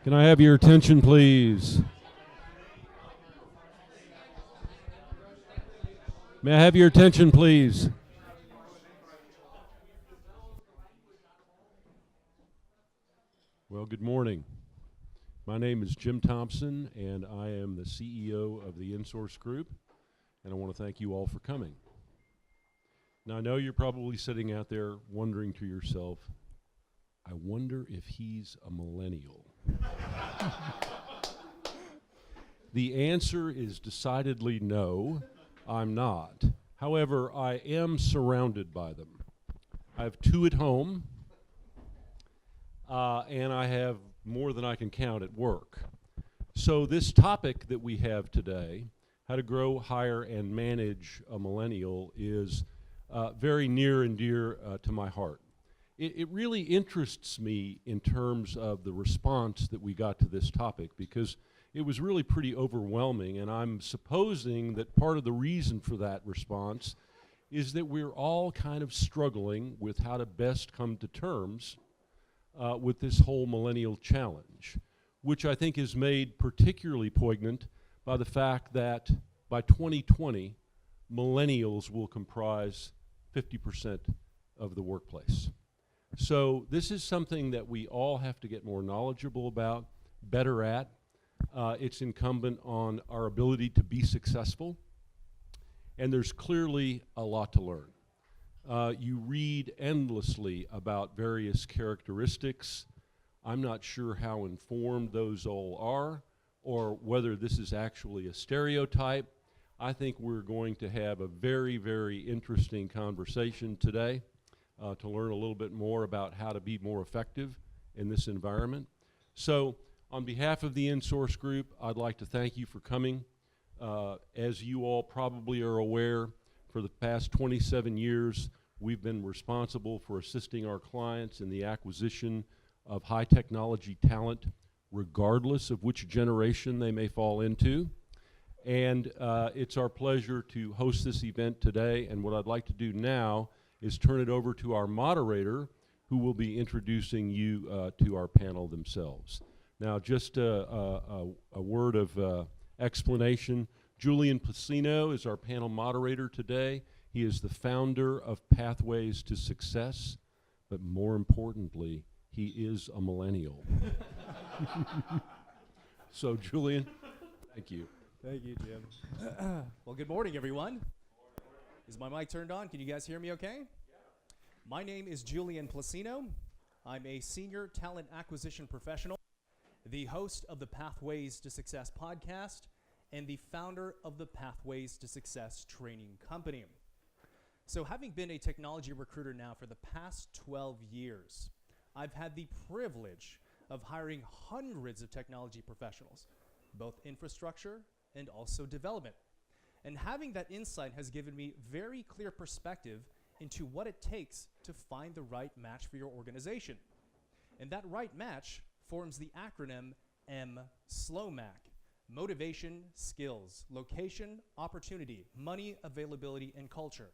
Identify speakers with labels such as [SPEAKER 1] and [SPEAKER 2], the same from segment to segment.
[SPEAKER 1] Can I have your attention, please? May I have your attention, please? Well, good morning. My name is Jim Thompson, and I am the CEO of the InSource Group, and I want to thank you all for coming. Now, I know you're probably sitting out there wondering to yourself, I wonder if he's a millennial. The answer is decidedly no, I'm not. However, I am surrounded by them. I have two at home, and I have more than I can count at work. So this topic that we have today, how to grow, hire, and manage a millennial, is very near and dear to my heart. It really interests me in terms of the response that we got to this topic, because it was really pretty overwhelming, and I'm supposing that part of the reason for that response is that we're all kind of struggling with how to best come to terms with this whole millennial challenge, which I think is made particularly poignant by the fact that by 2020, millennials will comprise 50% of the workplace. So this is something that we all have to get more knowledgeable about, better at. It's incumbent on our ability to be successful, and there's clearly a lot to learn. You read endlessly about various characteristics. I'm not sure how informed those all are, or whether this is actually a stereotype. I think we're going to have a very, very interesting conversation today to learn a little bit more about how to be more effective in this environment. So, on behalf of the InSource Group, I'd like to thank you for coming. As you all probably are aware, for the past 27 years, we've been responsible for assisting our clients in the acquisition of high technology talent, regardless of which generation they may fall into. And it's our pleasure to host this event today, and what I'd like to do now is turn it over to our moderator, who will be introducing you to our panel themselves. Now, just a word of explanation. Julian Placino is our panel moderator today. He is the founder of Pathways to Success, but more importantly, he is a millennial. So, Julian, thank you.
[SPEAKER 2] Thank you, Jim. Well, good morning, everyone. Is my mic turned on? Can you guys hear me okay? Yeah. My name is Julian Placino. I'm a senior talent acquisition professional, the host of the Pathways to Success podcast, and the founder of the Pathways to Success training company. So having been a technology recruiter now for the past 12 years, I've had the privilege of hiring hundreds of technology professionals, both infrastructure and also development. And having that insight has given me very clear perspective into what it takes to find the right match for your organization. And that right match forms the acronym MSLOMAC: motivation, skills, location, opportunity, money, availability, and culture.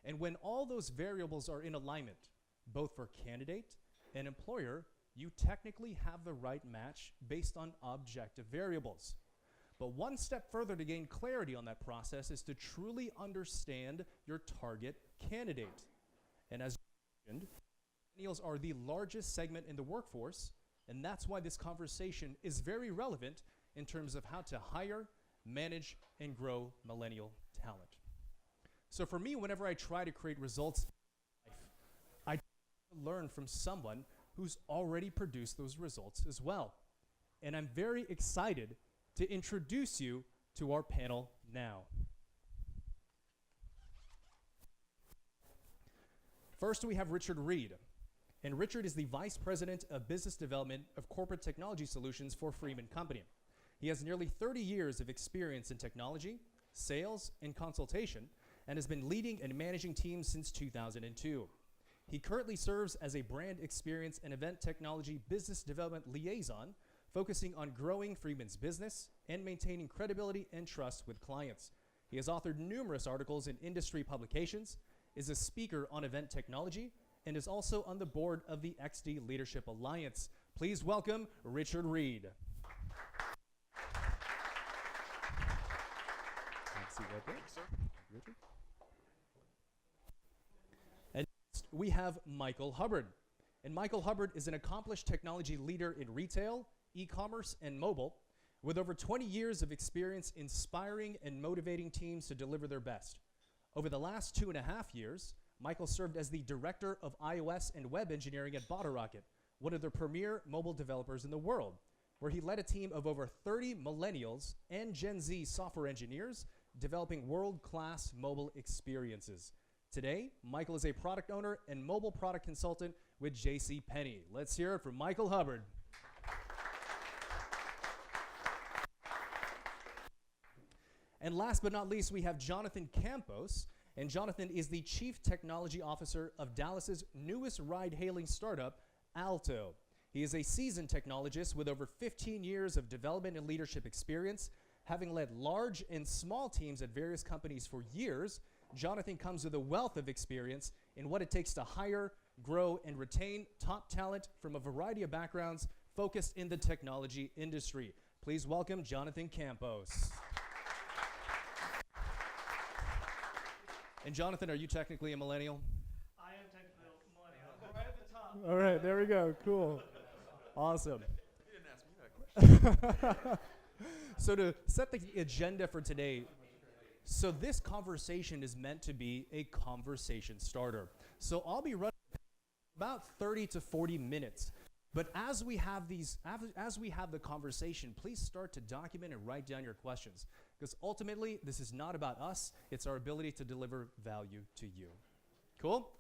[SPEAKER 2] And when all those variables are in alignment, both for candidate and employer, you technically have the right match based on objective variables. But one step further to gain clarity on that process is to truly understand your target candidate. And as mentioned, millennials are the largest segment in the workforce, and that's why this conversation is very relevant in terms of how to hire, manage, and grow millennial talent. So for me, whenever I try to create results in life, I learn from someone who's already produced those results as well. And I'm very excited to introduce you to our panel now. First, we have Richard Reed. And Richard is the Vice President of Business Development of Corporate Technology Solutions for Freeman Company. He has nearly 30 years of experience in technology, sales, and consultation, and has been leading and managing teams since 2002. He currently serves as a brand experience and event technology business development liaison, focusing on growing Freeman's business and maintaining credibility and trust with clients. He has authored numerous articles in industry publications, is a speaker on event technology, and is also on the board of the XD Leadership Alliance. Please welcome Richard Reed. Richard. And next, we have Michael Hubbard. And Michael Hubbard is an accomplished technology leader in retail, e-commerce, and mobile, with over 20 years of experience inspiring and motivating teams to deliver their best. Over the last 2.5 years, Michael served as the Director of iOS and Web Engineering at BottleRocket, one of the premier mobile developers in the world, where he led a team of over 30 Millennials and Gen Z software engineers developing world-class mobile experiences. Today, Michael is a product owner and mobile product consultant with JCPenney. Let's hear it from Michael Hubbard. And last but not least, we have Jonathan Campos. And Jonathan is the Chief Technology Officer of Dallas's newest ride-hailing startup, Alto. He is a seasoned technologist with over 15 years of development and leadership experience. Having led large and small teams at various companies for years, Jonathan comes with a wealth of experience in what it takes to hire, grow, and retain top talent from a variety of backgrounds focused in the technology industry. Please welcome Jonathan Campos. And Jonathan, are you technically a millennial?
[SPEAKER 3] I am technically a millennial. I'm right at the top.
[SPEAKER 2] All right, there we go. Cool. Awesome.
[SPEAKER 4] You didn't ask me that question.
[SPEAKER 2] So to set the agenda for today, so this conversation is meant to be a conversation starter. So I'll be running about 30 to 40 minutes. But as we have the conversation, please start to document and write down your questions. Because ultimately, this is not about us. It's our ability to deliver value to you. Cool?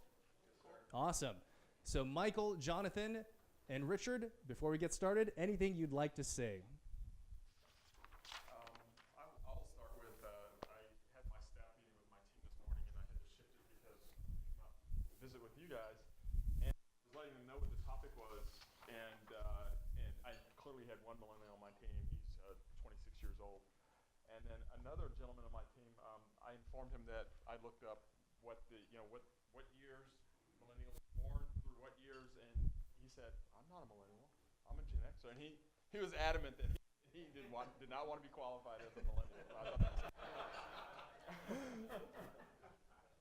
[SPEAKER 2] Awesome. So Michael, Jonathan, and Richard, before we get started, anything you'd like to say?
[SPEAKER 4] I'll start with, I had my staff meeting with my team this morning, and I had to shift it because I visit with you guys, and I was letting them know what the topic was, and I clearly had one millennial on my team. He's 26 years old. And then another gentleman on my team, I informed him that I looked up what years millennials were born, through what years, and he said, I'm not a millennial, I'm a Gen Xer. And he was adamant that he did not want to be qualified as a millennial. So I thought that was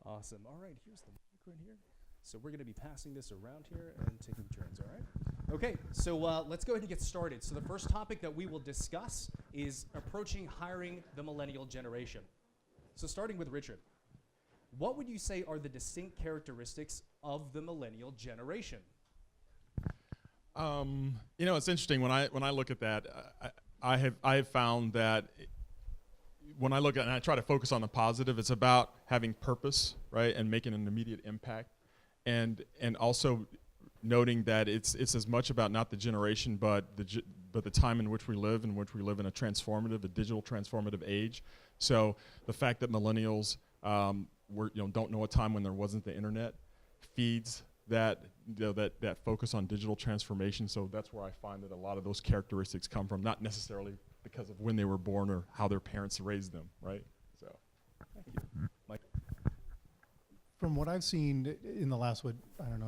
[SPEAKER 2] Awesome. All right, here's the mic right here. So we're going to be passing this around here and taking turns, all right? Okay, so let's go ahead and get started. So the first topic that we will discuss is approaching hiring the millennial generation. So starting with Richard, what would you say are the distinct characteristics of the millennial generation?
[SPEAKER 4] It's interesting when I look at that. I have found that when I look at it and I try to focus on the positive, it's about having purpose, right, and making an immediate impact, and also noting that it's as much about not the generation, but the time in which we live, in a digital transformative age. So the fact that millennials don't know a time when there wasn't the internet feeds that focus on digital transformation. So that's where I find that a lot of those characteristics come from, not necessarily because of when they were born or how their parents raised them, right? So,
[SPEAKER 2] Thank you. Mike?
[SPEAKER 5] From what I've seen in the last,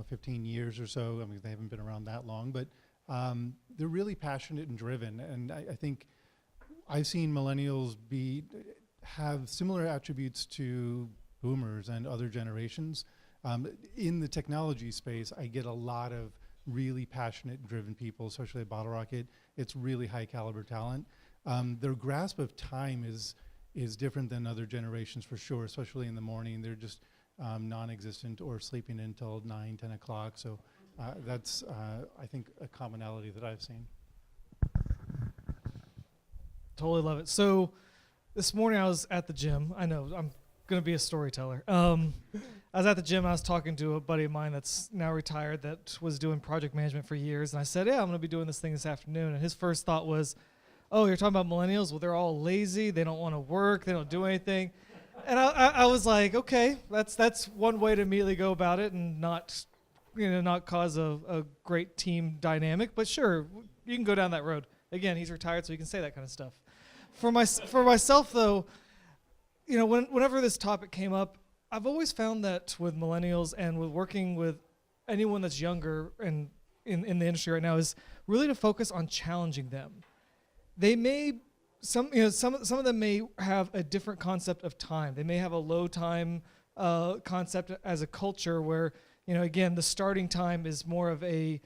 [SPEAKER 5] 15 years or so, I mean, they haven't been around that long, but they're really passionate and driven. And I think I've seen millennials have similar attributes to boomers and other generations. In the technology space, I get a lot of really passionate and driven people, especially at BottleRocket. It's really high caliber talent. Their grasp of time is different than other generations for sure, especially in the morning. They're just non-existent or sleeping until 9, 10 o'clock. So that's, I think, a commonality that I've seen.
[SPEAKER 3] Totally love it. So this morning I was at the gym. I know, I'm going to be a storyteller. I was at the gym. I was talking to a buddy of mine that's now retired that was doing project management for years. And I said, yeah, I'm going to be doing this thing this afternoon. And his first thought was, oh, you're talking about millennials? Well, they're all lazy. They don't want to work. They don't do anything. And I was like, okay, that's one way to immediately go about it and not cause a great team dynamic. But sure, you can go down that road. Again, he's retired, so he can say that kind of stuff. For myself, though, whenever this topic came up, I've always found that with millennials and with working with anyone that's younger and in the industry right now is really to focus on challenging them. They may some of them may have a different concept of time. They may have a low time concept as a culture where, again, the starting time is more of a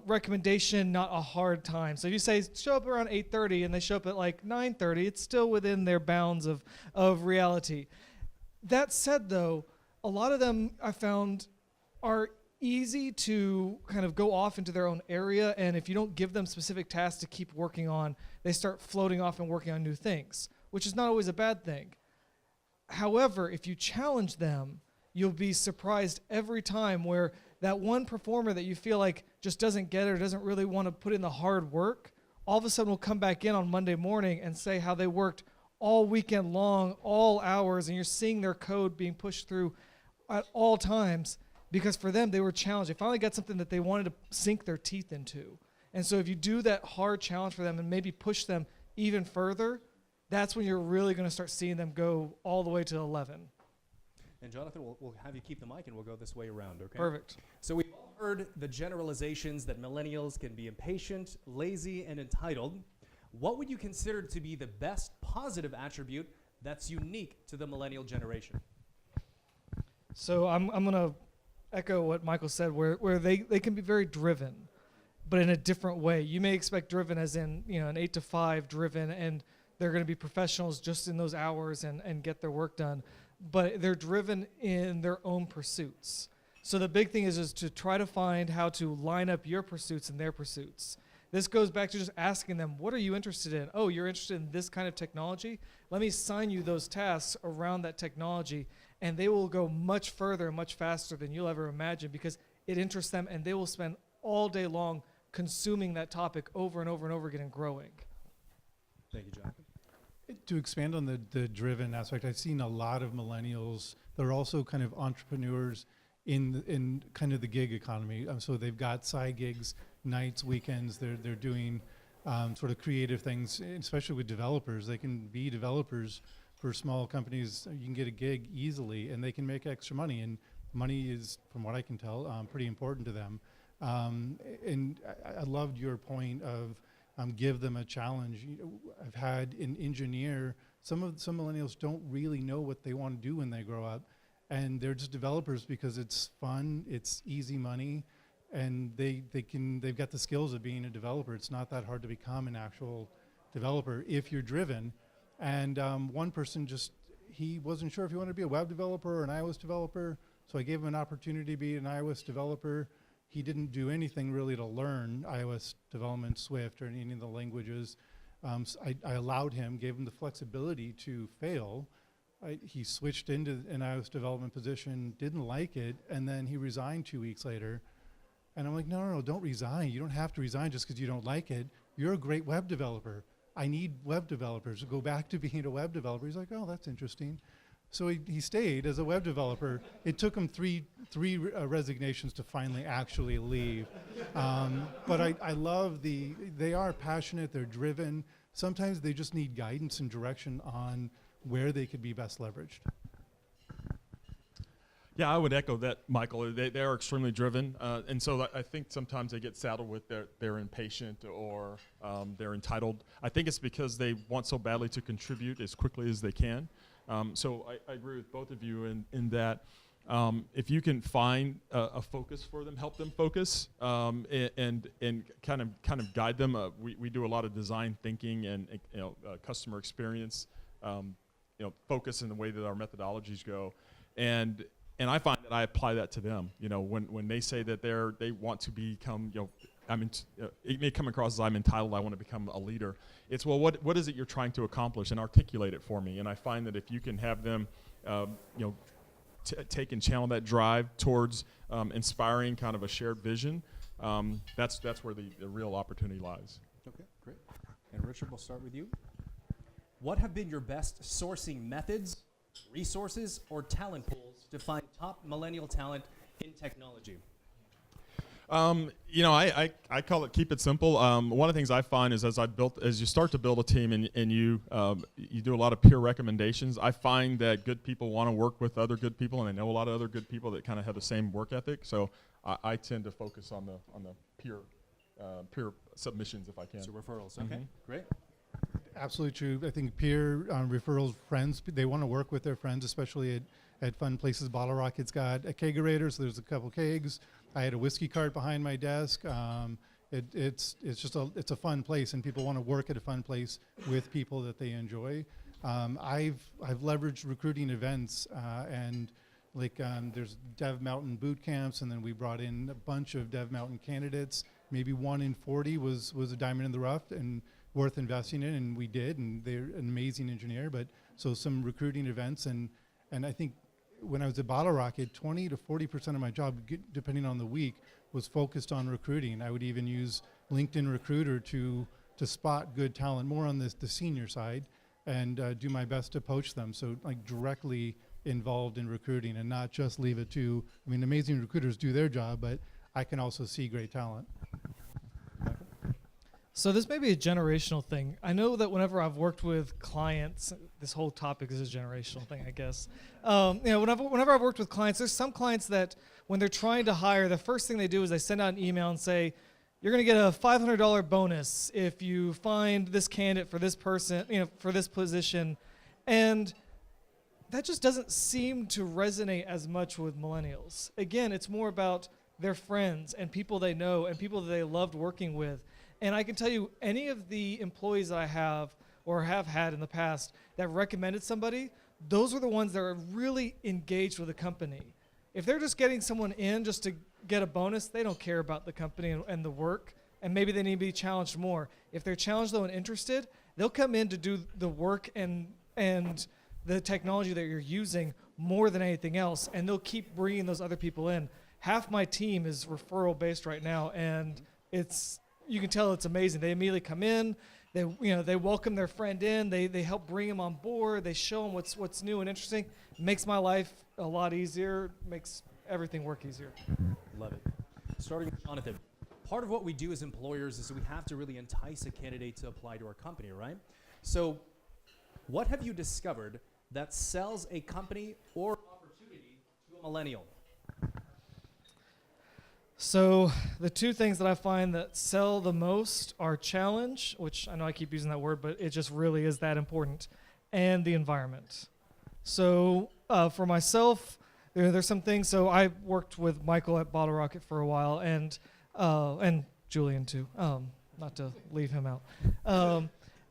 [SPEAKER 3] recommendation, not a hard time. So if you say show up around 8:30 and they show up at like 9:30, it's still within their bounds of reality. That said, though, a lot of them I found are easy to kind of go off into their own area, and if you don't give them specific tasks to keep working on, they start floating off and working on new things, which is not always a bad thing. However, if you challenge them, you'll be surprised every time where that one performer that you feel like just doesn't get it or doesn't really want to put in the hard work, all of a sudden will come back in on Monday morning and say how they worked all weekend long, all hours, and you're seeing their code being pushed through at all times because for them, they were challenged. They finally got something that they wanted to sink their teeth into. And so if you do that hard challenge for them and maybe push them even further, that's when you're really going to start seeing them go all the way to 11.
[SPEAKER 2] And Jonathan, we'll have you keep the mic and we'll go this way around, okay?
[SPEAKER 3] Perfect.
[SPEAKER 2] So we've all heard the generalizations that millennials can be impatient, lazy, and entitled. What would you consider to be the best positive attribute that's unique to the millennial generation?
[SPEAKER 3] So I'm going to echo what Michael said, where they can be very driven, but in a different way. You may expect driven as in, an 8 to 5 driven, and they're going to be professionals just in those hours and get their work done. But they're driven in their own pursuits. So the big thing is to try to find how to line up your pursuits and their pursuits. This goes back to just asking them, what are you interested in? Oh, you're interested in this kind of technology? Let me assign you those tasks around that technology, and they will go much further and much faster than you'll ever imagine because it interests them, and they will spend all day long consuming that topic over and over and over again and growing.
[SPEAKER 2] Thank you, Jonathan.
[SPEAKER 5] To expand on the driven aspect, I've seen a lot of millennials. They're also kind of entrepreneurs in kind of the gig economy. So they've got side gigs, nights, weekends. They're doing sort of creative things, especially with developers. They can be developers for small companies. You can get a gig easily, and they can make extra money. And money is, from what I can tell, pretty important to them. And I loved your point of give them a challenge. I've had an engineer. Some millennials don't really know what they want to do when they grow up, and they're just developers because it's fun, it's easy money, and they've got the skills of being a developer. It's not that hard to become an actual developer if you're driven. And one person he wasn't sure if he wanted to be a web developer or an iOS developer, so I gave him an opportunity to be an iOS developer. He didn't do anything really to learn iOS development, Swift, or any of the languages. So I allowed him, gave him the flexibility to fail. He switched into an iOS development position, didn't like it, and then he resigned 2 weeks later. And I'm like, no, don't resign. You don't have to resign just because you don't like it. You're a great web developer. I need web developers. Go back to being a web developer. He's like, oh, that's interesting. So he stayed as a web developer. It took him three resignations to finally actually leave. But I love they are passionate, they're driven. Sometimes they just need guidance and direction on where they could be best leveraged.
[SPEAKER 4] Yeah, I would echo that, Michael. They are extremely driven, and so I think sometimes they get saddled with they're impatient or they're entitled. I think it's because they want so badly to contribute as quickly as they can. So I agree with both of you in that if you can find a focus for them, help them focus, and kind of guide them. We do a lot of design thinking and customer experience, focus in the way that our methodologies go, and I find that I apply that to them. When they say that they want to become, it may come across as I'm entitled, I want to become a leader. It's, well, what is it you're trying to accomplish, and articulate it for me. And I find that if you can have them, take and channel that drive towards inspiring kind of a shared vision, that's where the real opportunity lies.
[SPEAKER 2] Okay, great. And Richard, we'll start with you. What have been your best sourcing methods, resources, or talent pools to find top millennial talent in technology?
[SPEAKER 4] I call it keep it simple. One of the things I find is as you start to build a team and you do a lot of peer recommendations, I find that good people want to work with other good people, and I know a lot of other good people that kind of have the same work ethic. So I tend to focus on the peer submissions if I can.
[SPEAKER 2] So referrals. Okay, great.
[SPEAKER 5] Absolutely true. I think peer referrals, friends, they want to work with their friends, especially at fun places. Bottle Rocket's got a kegerator, so there's a couple kegs. I had a whiskey cart behind my desk. It's a fun place, and people want to work at a fun place with people that they enjoy. I've leveraged recruiting events and there's Dev Mountain boot camps, and then we brought in a bunch of Dev Mountain candidates. Maybe 1 in 40 was a diamond in the rough and worth investing in, and we did, and they're an amazing engineer. But so some recruiting events, and I think when I was at Bottle Rocket, 20 to 40% of my job, depending on the week, was focused on recruiting. I would even use LinkedIn Recruiter to spot good talent, more on the senior side, and do my best to poach them. So like directly involved in recruiting, and not just leave it to, I mean, amazing recruiters do their job, but I can also see great talent.
[SPEAKER 3] So this may be a generational thing. I know that whenever I've worked with clients, this whole topic is a generational thing, I guess. Whenever I've worked with clients, there's some clients that when they're trying to hire, the first thing they do is they send out an email and say, you're going to get a $500 bonus if you find this candidate for this person, for this position. And that just doesn't seem to resonate as much with millennials. Again, it's more about their friends and people they know and people that they loved working with. And I can tell you, any of the employees that I have or have had in the past that recommended somebody, those are the ones that are really engaged with the company. If they're just getting someone in just to get a bonus, they don't care about the company and the work, and maybe they need to be challenged more. If they're challenged though and interested, they'll come in to do the work and the technology that you're using more than anything else, and they'll keep bringing those other people in. Half my team is referral based right now, and you can tell it's amazing. They immediately come in, they welcome their friend in, they help bring him on board, they show them what's new and interesting. It makes my life a lot easier, makes everything work easier.
[SPEAKER 2] Love it. Starting with Jonathan, part of what we do as employers is we have to really entice a candidate to apply to our company, right? So what have you discovered that sells a company or opportunity to a millennial?
[SPEAKER 3] So the two things that I find that sell the most are challenge, which I know I keep using that word, but it just really is that important, and the environment. So for myself, there's some things. So I worked with Michael at Bottle Rocket for a while, and Julian too, not to leave him out.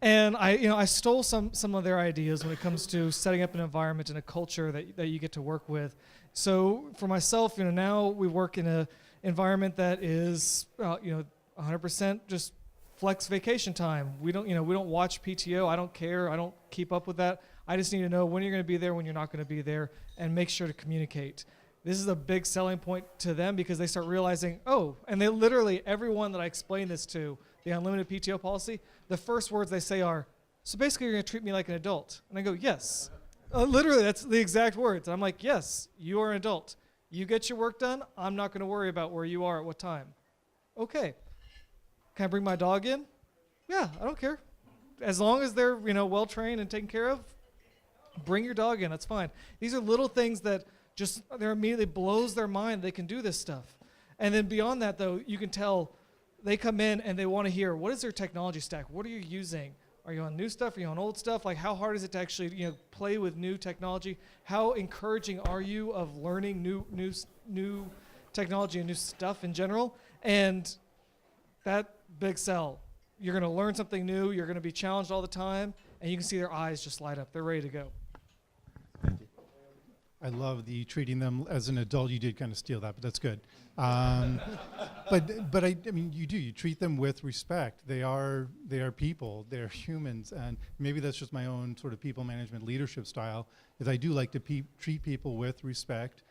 [SPEAKER 3] And I stole some of their ideas when it comes to setting up an environment and a culture that you get to work with. So for myself, now we work in a environment that is 100% just flex vacation time. We don't watch PTO. I don't care. I don't keep up with that. I just need to know when you're going to be there, when you're not going to be there, and make sure to communicate. This is a big selling point to them because they start realizing, and they literally, everyone that I explain this to, the unlimited PTO policy, the first words they say are, so basically you're going to treat me like an adult. And I go, yes. Literally, that's the exact words. I'm like, yes, you are an adult. You get your work done. I'm not going to worry about where you are at what time. Okay. Can I bring my dog in? Yeah, I don't care. As long as they're, well trained and taken care of, bring your dog in. That's fine. These are little things that they're immediately blows their mind. They can do this stuff. And then beyond that, though, you can tell they come in and they want to hear, what is their technology stack? What are you using? Are you on new stuff? Are you on old stuff? Like, how hard is it to actually, play with new technology? How encouraging are you of learning new technology and new stuff in general? And that big sell. You're going to learn something new. You're going to be challenged all the time, and you can see their eyes just light up. They're ready to go.
[SPEAKER 5] I love the treating them as an adult. You did kind of steal that, but that's good. But I mean, you treat them with respect. They are people. They're humans, and maybe that's just my own sort of people management leadership style. Is I do like to treat people with respect,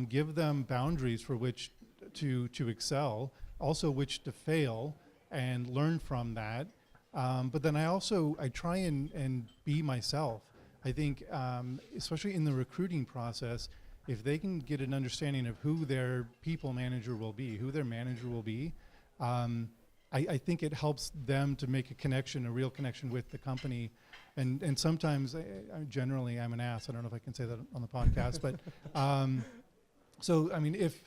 [SPEAKER 5] give them boundaries for which to excel, also which to fail, and learn from that. But then I try and be myself. I think, especially in the recruiting process, if they can get an understanding of who their people manager will be, who their manager will be, I think it helps them to make a real connection with the company. And sometimes, generally, I'm an ass. I don't know if I can say that on the podcast, but so I mean, if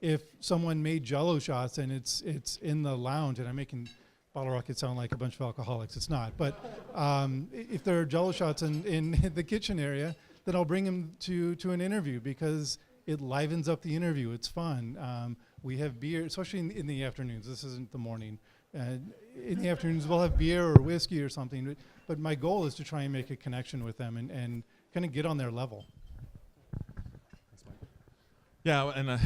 [SPEAKER 5] if someone made Jello shots and it's in the lounge, and I'm making Bottle Rocket sound like a bunch of alcoholics. It's not. But if there are Jello shots in the kitchen area, then I'll bring them to an interview because it livens up the interview. It's fun. We have beer, especially in the afternoons. This isn't the morning. In the afternoons, we'll have beer or whiskey or something. But my goal is to try and make a connection with them and kind of get on their level.
[SPEAKER 4] Yeah, and I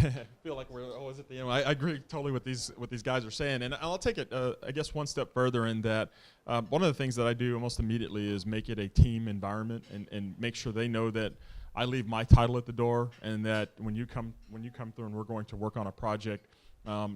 [SPEAKER 4] feel like we're always at the end. I agree totally with these guys are saying, and I'll take it, I guess, one step further in that one of the things that I do almost immediately is make it a team environment and make sure they know that I leave my title at the door, and that when you come through and we're going to work on a project,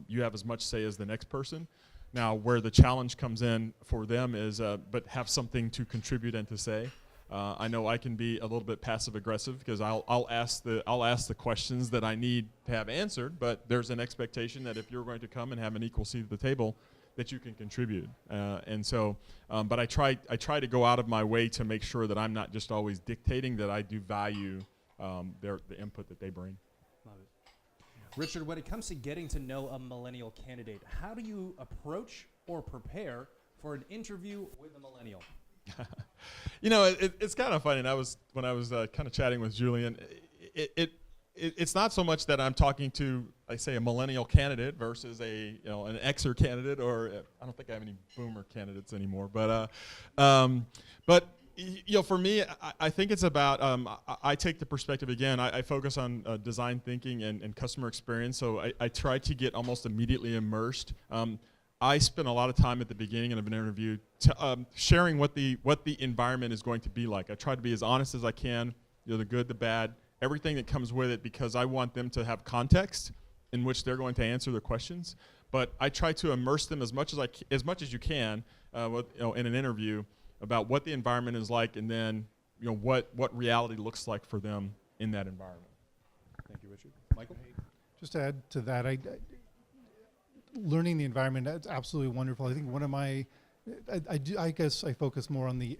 [SPEAKER 4] you have as much say as the next person. Now, where the challenge comes in for them is, but have something to contribute and to say. I know I can be a little bit passive aggressive because I'll ask the questions that I need to have answered, but there's an expectation that if you're going to come and have an equal seat at the table, that you can contribute. And so, but I try to go out of my way to make sure that I'm not just always dictating, that I do value the input that they bring.
[SPEAKER 2] Love it. Richard, when it comes to getting to know a millennial candidate, how do you approach or prepare for an interview with a millennial?
[SPEAKER 4] It's kind of funny. And when I was kind of chatting with Julian, it's not so much that I'm talking to, like, say, a millennial candidate versus an Xer candidate, or I don't think I have any boomer candidates anymore. But for me, I think it's about I take the perspective again. I focus on design thinking and customer experience. So I try to get almost immediately immersed. I spend a lot of time at the beginning of an interview sharing what the environment is going to be like. I try to be as honest as I can, the good, the bad, everything that comes with it, because I want them to have context in which they're going to answer the questions. But I try to immerse them as much as you can, in an interview about what the environment is like, and then what reality looks like for them in that environment.
[SPEAKER 2] Thank you, Richard. Michael?
[SPEAKER 5] Just to add to that, learning the environment, that's absolutely wonderful. I think one of my, I guess I focus more on the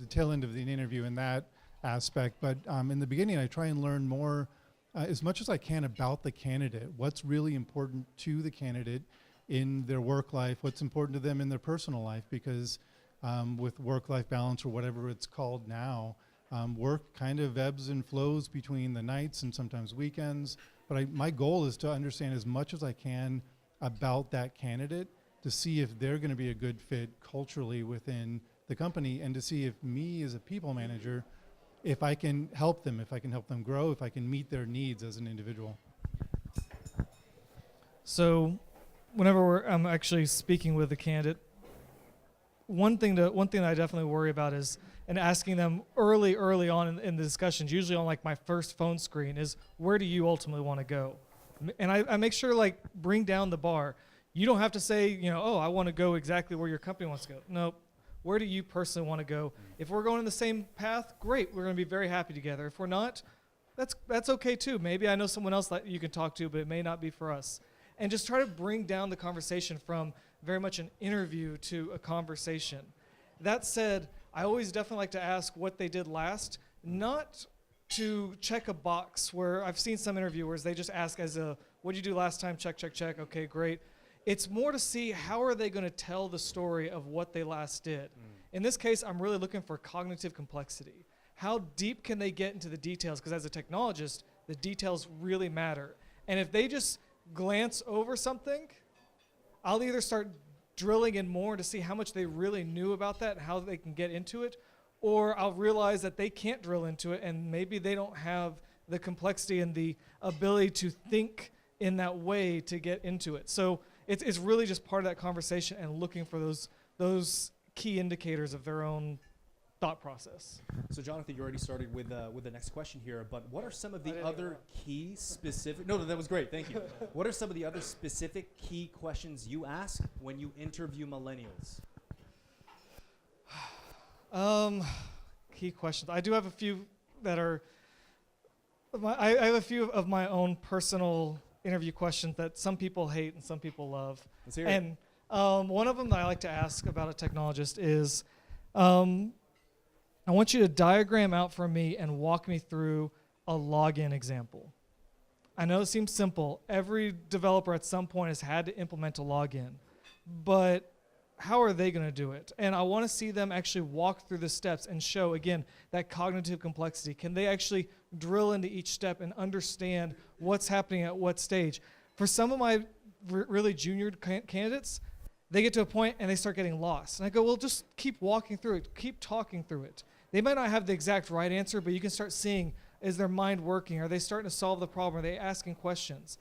[SPEAKER 5] tail end of the interview in that aspect. But in the beginning, I try and learn more, as much as I can, about the candidate. What's really important to the candidate in their work life? What's important to them in their personal life? Because with work-life balance, or whatever it's called now, work kind of ebbs and flows between the nights and sometimes weekends. But my goal is to understand as much as I can about that candidate, to see if they're going to be a good fit culturally within the company, and to see if me as a people manager, if I can help them grow, if I can meet their needs as an individual. So
[SPEAKER 3] whenever I'm actually speaking with a candidate, one thing that I definitely worry about is, and asking them early on in the discussions, usually on like my first phone screen, is where do you ultimately want to go? And I make sure, like, bring down the bar. You don't have to say, I want to go exactly where your company wants to go. No, where do you personally want to go? If we're going in the same path, great. We're going to be very happy together. If we're not, that's okay too. Maybe I know someone else that you can talk to, but it may not be for us. And just try to bring down the conversation from very much an interview to a conversation. That said, I always definitely like to ask what they did last, not to check a box, where I've seen some interviewers, they just ask as a, what did you do last time? Check. Okay, great. It's more to see how are they going to tell the story of what they last did. In this case, I'm really looking for cognitive complexity. How deep can they get into the details? Because as a technologist, the details really matter. And if they just glance over something, I'll either start drilling in more to see how much they really knew about that and how they can get into it, or I'll realize that they can't drill into it, and maybe they don't have the complexity and the ability to think in that way to get into it. So it's really just part of that conversation and looking for those key indicators of their own thought process.
[SPEAKER 2] So Jonathan, you already started with the next question here, but what are some of the other key specific, no, that was great, thank you. What are some of the other specific key questions you ask when you interview millennials?
[SPEAKER 3] Key questions. I do have a few that are, I have a few of my own personal interview questions that some people hate and some people love.
[SPEAKER 2] Let's hear it.
[SPEAKER 3] And one of them that I like to ask about a technologist is, I want you to diagram out for me and walk me through a login example. I know it seems simple. Every developer at some point has had to implement a login, but how are they going to do it? And I want to see them actually walk through the steps and show, again, that cognitive complexity. Can they actually drill into each step and understand what's happening at what stage? For some of my really junior candidates, they get to a point and they start getting lost. And I go, well, just keep walking through it. Keep talking through it. They might not have the exact right answer, but you can start seeing, is their mind working? Are they starting to solve the problem? Are they asking questions?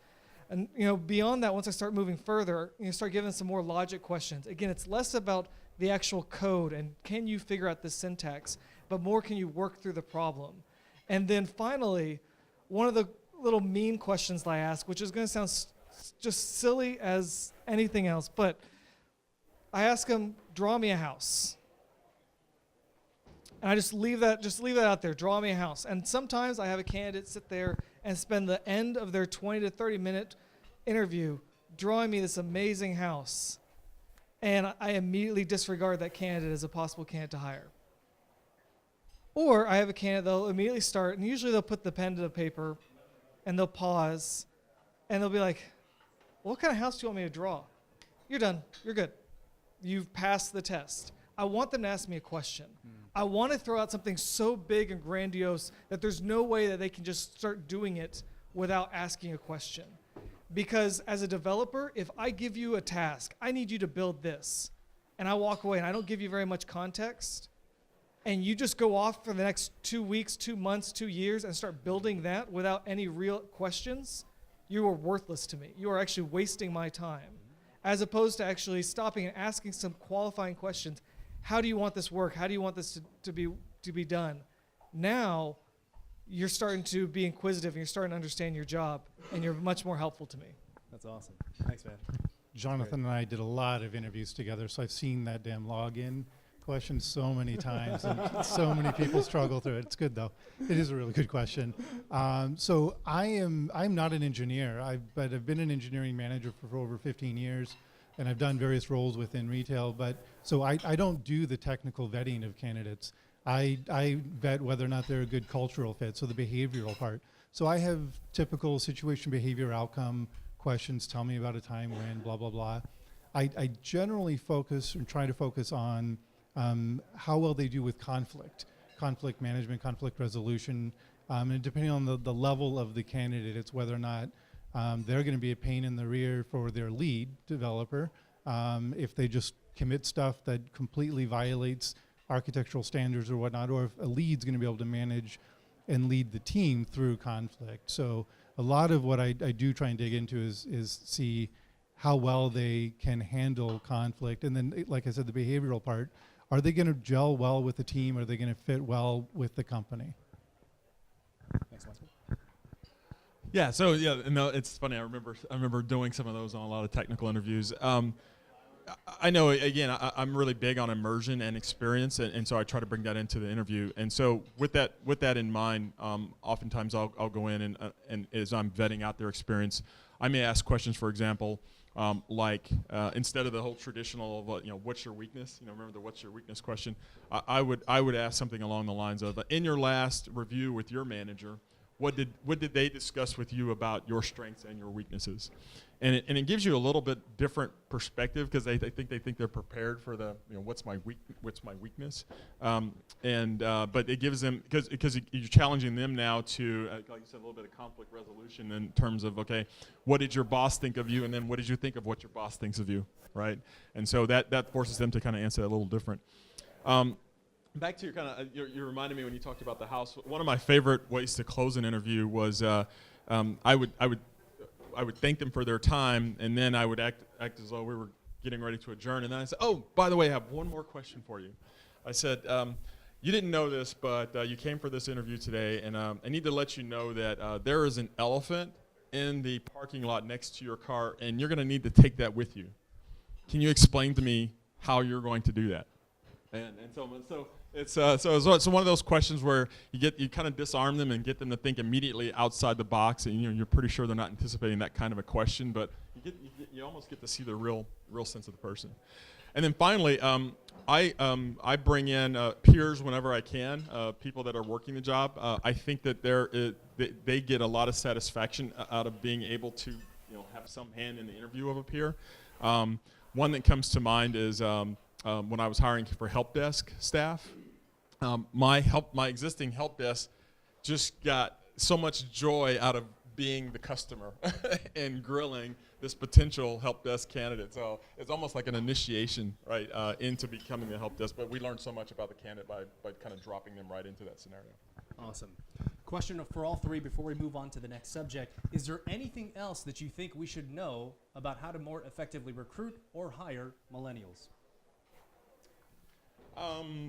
[SPEAKER 3] And beyond that, once I start moving further, start giving some more logic questions. Again, it's less about the actual code and can you figure out the syntax, but more can you work through the problem. And then finally, one of the little mean questions that I ask, which is going to sound just silly as anything else, but I ask them, draw me a house. And I just leave that out there, draw me a house. And sometimes I have a candidate sit there and spend the end of their 20 to 30 minute interview drawing me this amazing house. And I immediately disregard that candidate as a possible candidate to hire. Or I have a candidate, they'll immediately start, and usually they'll put the pen to the paper, and they'll pause, and they'll be like, what kind of house do you want me to draw? You're done. You're good. You've passed the test. I want them to ask me a question. I want to throw out something so big and grandiose that there's no way that they can just start doing it without asking a question. Because as a developer, if I give you a task, I need you to build this, and I walk away and I don't give you very much context, and you just go off for the next 2 weeks, 2 months, 2 years and start building that without any real questions, you are worthless to me. You are actually wasting my time. As opposed to actually stopping and asking some qualifying questions. How do you want this work? How do you want this to be done? Now, you're starting to be inquisitive and you're starting to understand your job, and you're much more helpful to me.
[SPEAKER 2] That's awesome. Thanks, man.
[SPEAKER 5] Jonathan and I did a lot of interviews together, so I've seen that damn login question so many times, and so many people struggle through it. It's good though. It is a really good question. So I'm not an engineer, but I've been an engineering manager for over 15 years, and I've done various roles within retail. But so I don't do the technical vetting of candidates. I vet whether or not they're a good cultural fit, so the behavioral part. So I have typical situation, behavior, outcome questions. Tell me about a time when, blah blah blah. I generally focus and try to focus on how well they do with conflict management, conflict resolution, and depending on the level of the candidate, it's whether or not they're going to be a pain in the rear for their lead developer if they just commit stuff that completely violates architectural standards or whatnot, or if a lead's going to be able to manage and lead the team through conflict. So a lot of what I do try and dig into is see how well they can handle conflict, and then, like I said, the behavioral part. Are they going to gel well with the team? Are they going to fit well with the company?
[SPEAKER 2] Thanks, Lance.
[SPEAKER 4] Yeah. So yeah, no, it's funny. I remember doing some of those on a lot of technical interviews. I know. Again, I'm really big on immersion and experience, and so I try to bring that into the interview. And so with that in mind, oftentimes I'll go in and as I'm vetting out their experience, I may ask questions. For example, instead of the whole traditional of what's your weakness, remember the what's your weakness question, I would ask something along the lines of, in your last review with your manager, what did they discuss with you about your strengths and your weaknesses? And it gives you a little bit different perspective, because they think they're prepared for the what's my weakness, but it gives them, because you're challenging them now to like you said, a little bit of conflict resolution in terms of, okay, what did your boss think of you, and then what did you think of what your boss thinks of you, right? And so that forces them to kind of answer that a little different. Back to your you reminded me when you talked about the house. One of my favorite ways to close an interview was I would thank them for their time, and then I would act as though we were getting ready to adjourn, and then I said, oh, by the way, I have one more question for you. I said, you didn't know this, but you came for this interview today, and I need to let you know that there is an elephant in the parking lot next to your car, and you're going to need to take that with you. Can you explain to me how you're going to do that? And so it's one of those questions where you kind of disarm them and get them to think immediately outside the box, and you're pretty sure they're not anticipating that kind of a question, but you almost get to see the real sense of the person. And then finally, I bring in peers whenever I can, people that are working the job. I think that they get a lot of satisfaction out of being able to have some hand in the interview of a peer. One that comes to mind is when I was hiring for help desk staff. My existing help desk just got so much joy out of being the customer and grilling this potential help desk candidate. So it's almost like an initiation, right, into becoming a help desk. But we learned so much about the candidate by kind of dropping them right into that scenario.
[SPEAKER 2] Awesome. Question for all three before we move on to the next subject. Is there anything else that you think we should know about how to more effectively recruit or hire millennials?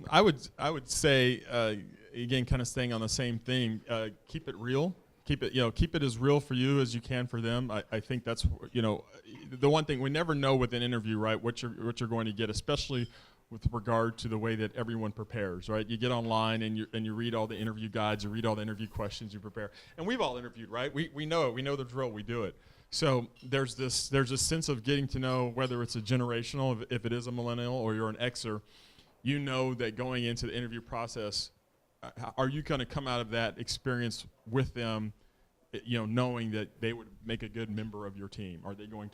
[SPEAKER 4] I would say again, kind of staying on the same thing. Keep it real. Keep it as real for you as you can for them. I think that's the one thing we never know with an interview, right? What you're going to get, especially with regard to the way that everyone prepares, right? You get online and you read all the interview guides, you read all the interview questions, you prepare. And we've all interviewed, right? We know it. We know the drill. We do it. So there's this sense of getting to know whether it's a generational, if it is a millennial, or you're an Xer. You know that going into the interview process, are you going to come out of that experience with them, knowing that they would make a good member of your team? Are they going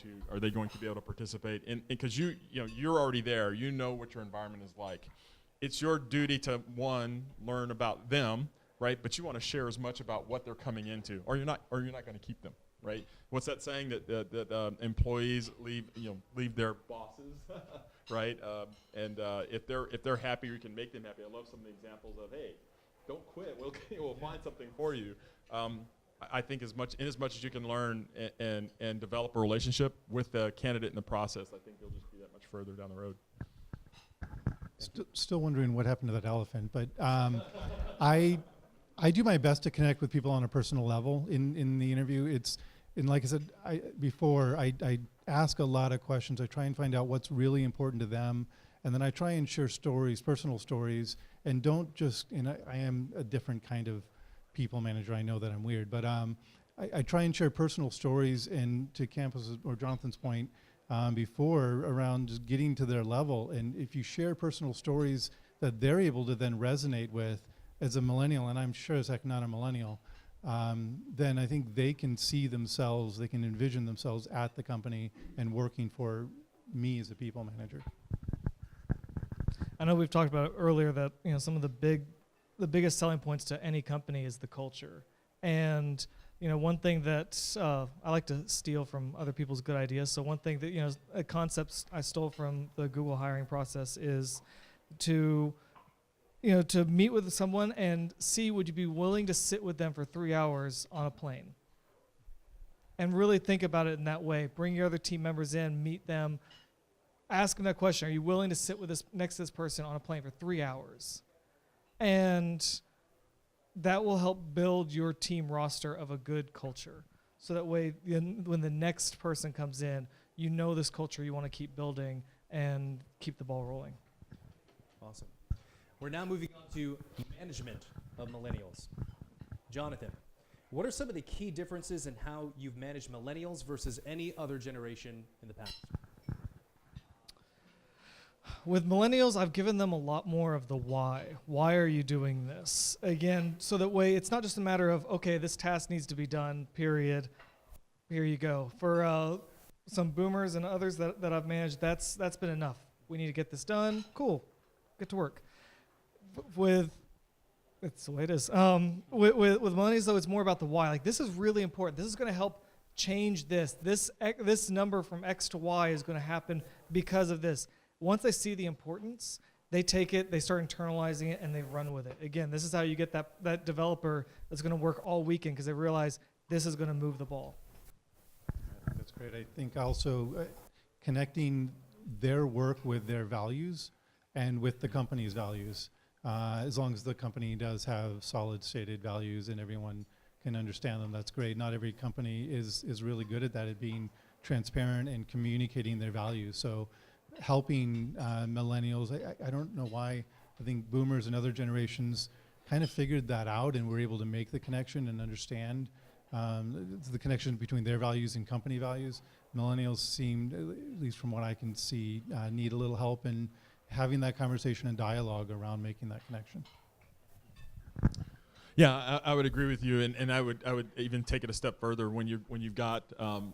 [SPEAKER 4] to be able to participate? And because you're already there, you know what your environment is like. It's your duty to learn about them, right? But you want to share as much about what they're coming into, or you're not going to keep them, right? What's that saying that employees leave their bosses, right? And if they're happy, we can make them happy. I love some of the examples of, hey, don't quit. We'll find something for you. I think as much as you can learn and develop a relationship with the candidate in the process, I think you'll just be that much further down the road.
[SPEAKER 5] Still wondering what happened to that elephant, but I do my best to connect with people on a personal level in the interview. And like I said before, I ask a lot of questions. I try and find out what's really important to them, and then I try and share stories, personal stories, and don't just. And I am a different kind of people manager. I know that I'm weird, but I try and share personal stories. And to Campus or Jonathan's point before, around just getting to their level. And if you share personal stories that they're able to then resonate with as a millennial, and I'm sure as heck not a millennial, then I think they can see themselves, they can envision themselves at the company and working for me as a people manager.
[SPEAKER 3] I know we've talked about it earlier that some of the biggest selling points to any company is the culture. And one thing that I like to steal from other people's good ideas. So one thing that a concept I stole from the Google hiring process is to meet with someone and see, would you be willing to sit with them for 3 hours on a plane? And really think about it in that way. Bring your other team members in, meet them, ask them that question. Are you willing to sit with next to this person on a plane for 3 hours? And that will help build your team roster of a good culture. So that way, when the next person comes in, this culture you want to keep building and keep the ball rolling.
[SPEAKER 2] Awesome. We're now moving on to management of millennials. Jonathan, what are some of the key differences in how you've managed millennials versus any other generation in the past?
[SPEAKER 3] With millennials, I've given them a lot more of the why. Why are you doing this? Again, so that way it's not just a matter of, okay, this task needs to be done, period. Here you go. For some boomers and others that I've managed, that's been enough. We need to get this done. Cool. Get to work. It's the way it is. With millennials, though, it's more about the why. Like, this is really important. This is going to help change this. This number from X to Y is going to happen because of this. Once they see the importance, they take it, they start internalizing it, and they run with it. Again, this is how you get that developer that's going to work all weekend because they realize this is going to move the ball.
[SPEAKER 5] That's great. I think also connecting their work with their values and with the company's values. As long as the company does have solid stated values and everyone can understand them, that's great. Not every company is really good at that, at being transparent and communicating their values. So helping millennials, I don't know why, I think boomers and other generations kind of figured that out and were able to make the connection and understand It's the connection between their values and company values. Millennials seem, at least from what I can see, need a little help in having that conversation and dialogue around making that connection.
[SPEAKER 4] Yeah, I would agree with you, and I would even take it a step further when you've got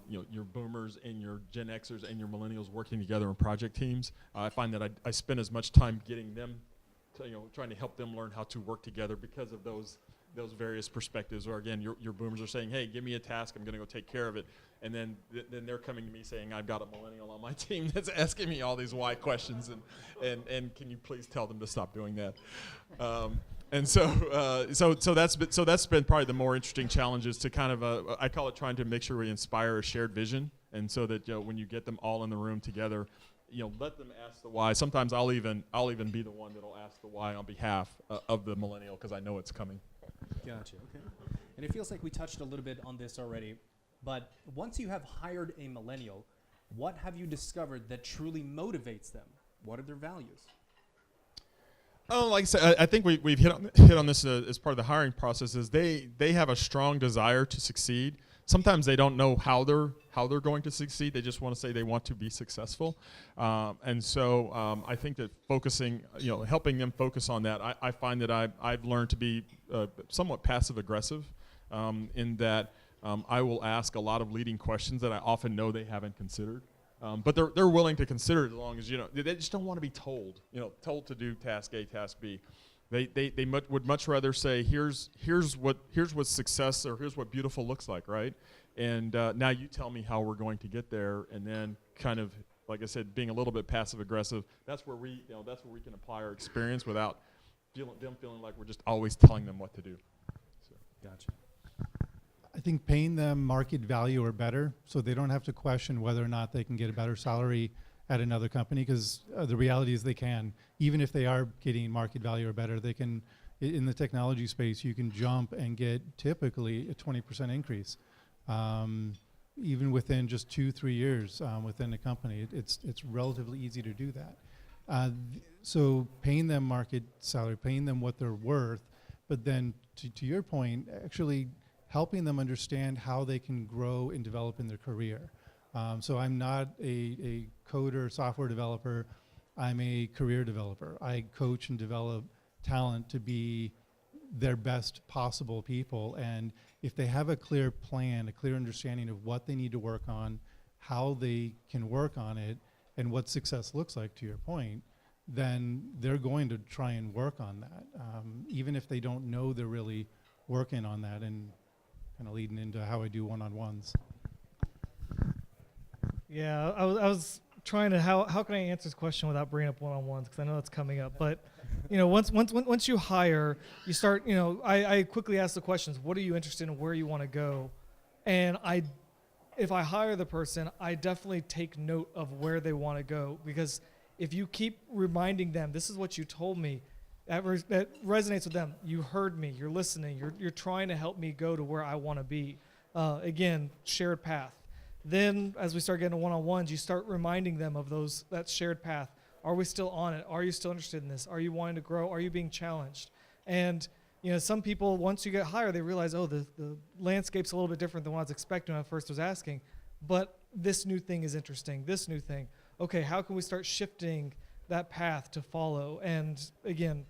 [SPEAKER 4] your boomers and your Gen Xers and your millennials working together in project teams. I find that I spend as much time getting them, trying to help them learn how to work together because of those various perspectives. Or again, your boomers are saying, "Hey, give me a task, I'm going to go take care of it," and then they're coming to me saying, "I've got a millennial on my team that's asking me all these why questions, and can you please tell them to stop doing that?" And so that's been probably the more interesting challenges to kind of I call it trying to make sure we inspire a shared vision, and so that when you get them all in the room together, let them ask the why. Sometimes I'll even be the one that'll ask the why on behalf of the millennial because I know it's coming.
[SPEAKER 2] Gotcha. Okay. And it feels like we touched a little bit on this already, but once you have hired a millennial, what have you discovered that truly motivates them? What are their values?
[SPEAKER 4] Oh, like I said, I think we've hit on this as part of the hiring process. Is they have a strong desire to succeed. Sometimes they don't know how they're going to succeed. They just want to say they want to be successful, and so I think that focusing, helping them focus on that. I find that I've learned to be somewhat passive aggressive, in that I will ask a lot of leading questions that I often know they haven't considered. But they're willing to consider it as long as they just don't want to be told to do task A, task B. They would much rather say here's what success or here's what beautiful looks like, right? And now you tell me how we're going to get there, and then kind of like I said, being a little bit passive aggressive. That's where we can apply our experience without them feeling like we're just always telling them what to do. So.
[SPEAKER 2] Gotcha.
[SPEAKER 5] I think paying them market value or better, so they don't have to question whether or not they can get a better salary at another company, because the reality is they can. Even if they are getting market value or better, they can, in the technology space, you can jump and get typically a 20% increase. Even within just 2-3 years within a company, it's relatively easy to do that. So paying them market salary, paying them what they're worth, but then to your point, actually helping them understand how they can grow and develop in their career. So I'm not a coder, software developer. I'm a career developer. I coach and develop talent to be their best possible people. And if they have a clear plan, a clear understanding of what they need to work on, how they can work on it, and what success looks like, to your point, then they're going to try and work on that, even if they don't know they're really working on that, and kind of leading into how I do one-on-ones.
[SPEAKER 3] Yeah, I was trying to how can I answer this question without bringing up one-on-ones, because I know it's coming up. But once you hire, you start. I quickly ask the questions. What are you interested in? Where you want to go? And if I hire the person, I definitely take note of where they want to go, because if you keep reminding them, this is what you told me, that resonates with them. You heard me. You're listening. You're trying to help me go to where I want to be. Again, shared path. Then, as we start getting to one-on-ones, you start reminding them of that shared path. Are we still on it? Are you still interested in this? Are you wanting to grow? Are you being challenged? And some people, once you get hired, they realize, oh, the landscape's a little bit different than what I was expecting when I first was asking. But this new thing is interesting. This new thing. Okay, how can we start shifting that path to follow? And again,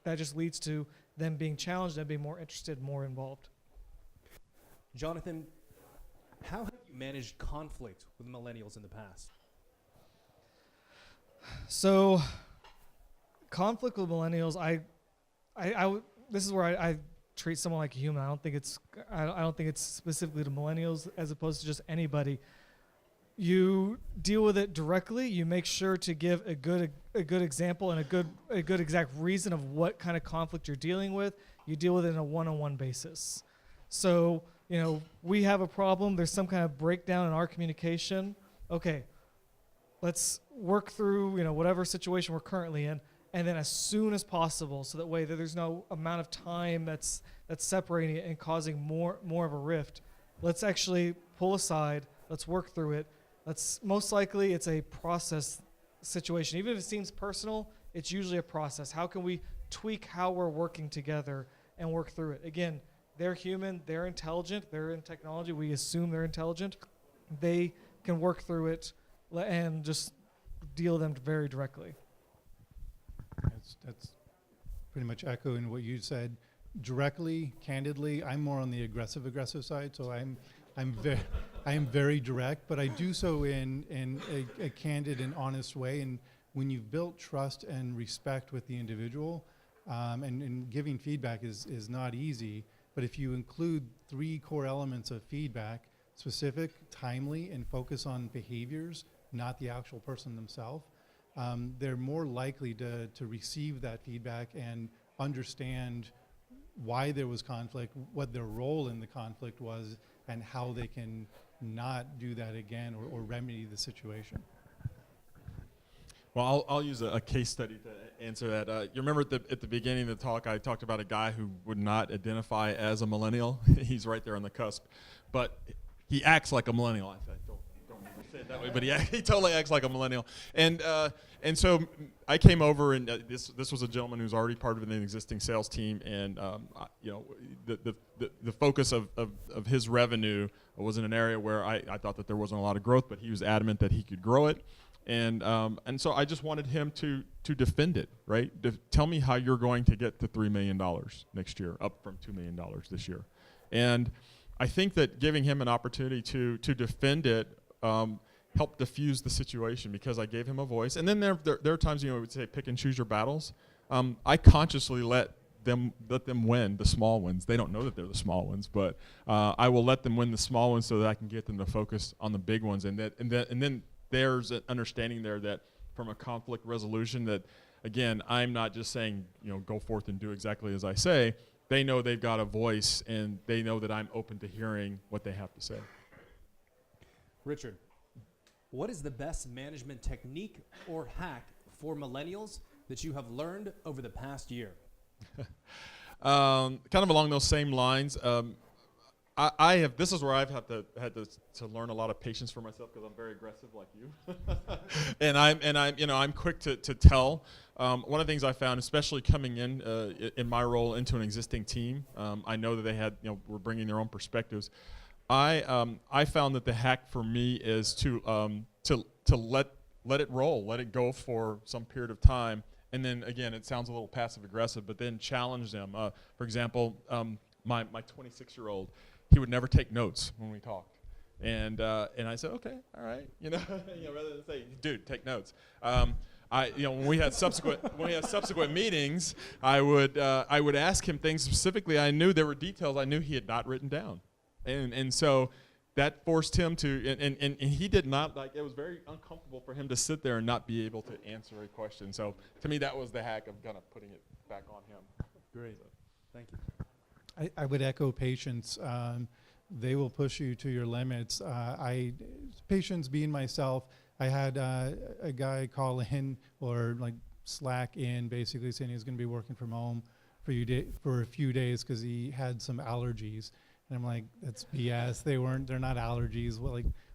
[SPEAKER 3] that just leads to them being challenged and being more interested, more involved.
[SPEAKER 2] Jonathan, how have you managed conflict with millennials in the past?
[SPEAKER 3] So, conflict with millennials, this is where I treat someone like a human. I don't think it's specifically to millennials as opposed to just anybody. You deal with it directly. You make sure to give a good example and a good exact reason of what kind of conflict you're dealing with. You deal with it on a one-on-one basis. So, we have a problem. There's some kind of breakdown in our communication. Okay, let's work through, whatever situation we're currently in, and then as soon as possible, so that way that there's no amount of time that's separating it and causing more of a rift. Let's actually pull aside. Let's work through it. Most likely it's a process situation. Even if it seems personal, it's usually a process. How can we tweak how we're working together and work through it? Again, they're human, they're intelligent, they're in technology, we assume they're intelligent. They can work through it and just deal with them very directly.
[SPEAKER 5] That's pretty much echoing what you said. Directly, candidly, I'm more on the aggressive side, so I am very direct, but I do so in a candid and honest way. And when you've built trust and respect with the individual, and giving feedback is not easy, but if you include 3 core elements of feedback: specific, timely, and focus on behaviors, not the actual person themselves, they're more likely to receive that feedback and understand why there was conflict, what their role in the conflict was, and how they can not do that again or remedy the situation.
[SPEAKER 4] Well, I'll use a case study to answer that. You remember at the beginning of the talk, I talked about a guy who would not identify as a millennial. He's right there on the cusp, but he acts like a millennial. I said, don't say it that way, but he totally acts like a millennial. And so I came over, and this was a gentleman who's already part of an existing sales team, and the focus of his revenue was in an area where I thought that there wasn't a lot of growth, but he was adamant that he could grow it. And so I just wanted him to defend it, right? Tell me how you're going to get to $3 million next year, up from $2 million this year. And I think that giving him an opportunity to defend it helped diffuse the situation, because I gave him a voice. And then there are times, we would say pick and choose your battles. I consciously let them win the small ones. They don't know that they're the small ones, but I will let them win the small ones so that I can get them to focus on the big ones. And then there's an understanding there that from a conflict resolution that, again, I'm not just saying, go forth and do exactly as I say. They know they've got a voice, and they know that I'm open to hearing what they have to say.
[SPEAKER 2] Richard, what is the best management technique or hack for millennials that you have learned over the past year?
[SPEAKER 4] Kind of along those same lines. I have. This is where I've had to learn a lot of patience for myself, because I'm very aggressive like you, and I'm quick to tell. One of the things I found, especially coming in my role into an existing team, I know that they were bringing their own perspectives. I found that the hack for me is to let it roll, let it go for some period of time, and then again, it sounds a little passive aggressive, but then challenge them. For example, my 26-year-old. He would never take notes when we talked, and I said, okay, all right, rather than say, dude, take notes. When we had subsequent meetings, I would ask him things specifically. I knew there were details I knew he had not written down, and so that forced him to, and he did not, it was very uncomfortable for him to sit there and not be able to answer a question. So to me, that was the hack of kind of putting it back on him.
[SPEAKER 2] Great, thank you.
[SPEAKER 5] I would echo patience. They will push you to your limits. Patience being myself, I had a guy call in or Slack in, basically saying he was going to be working from home for a few days because he had some allergies. And I'm like, that's BS. They're not allergies.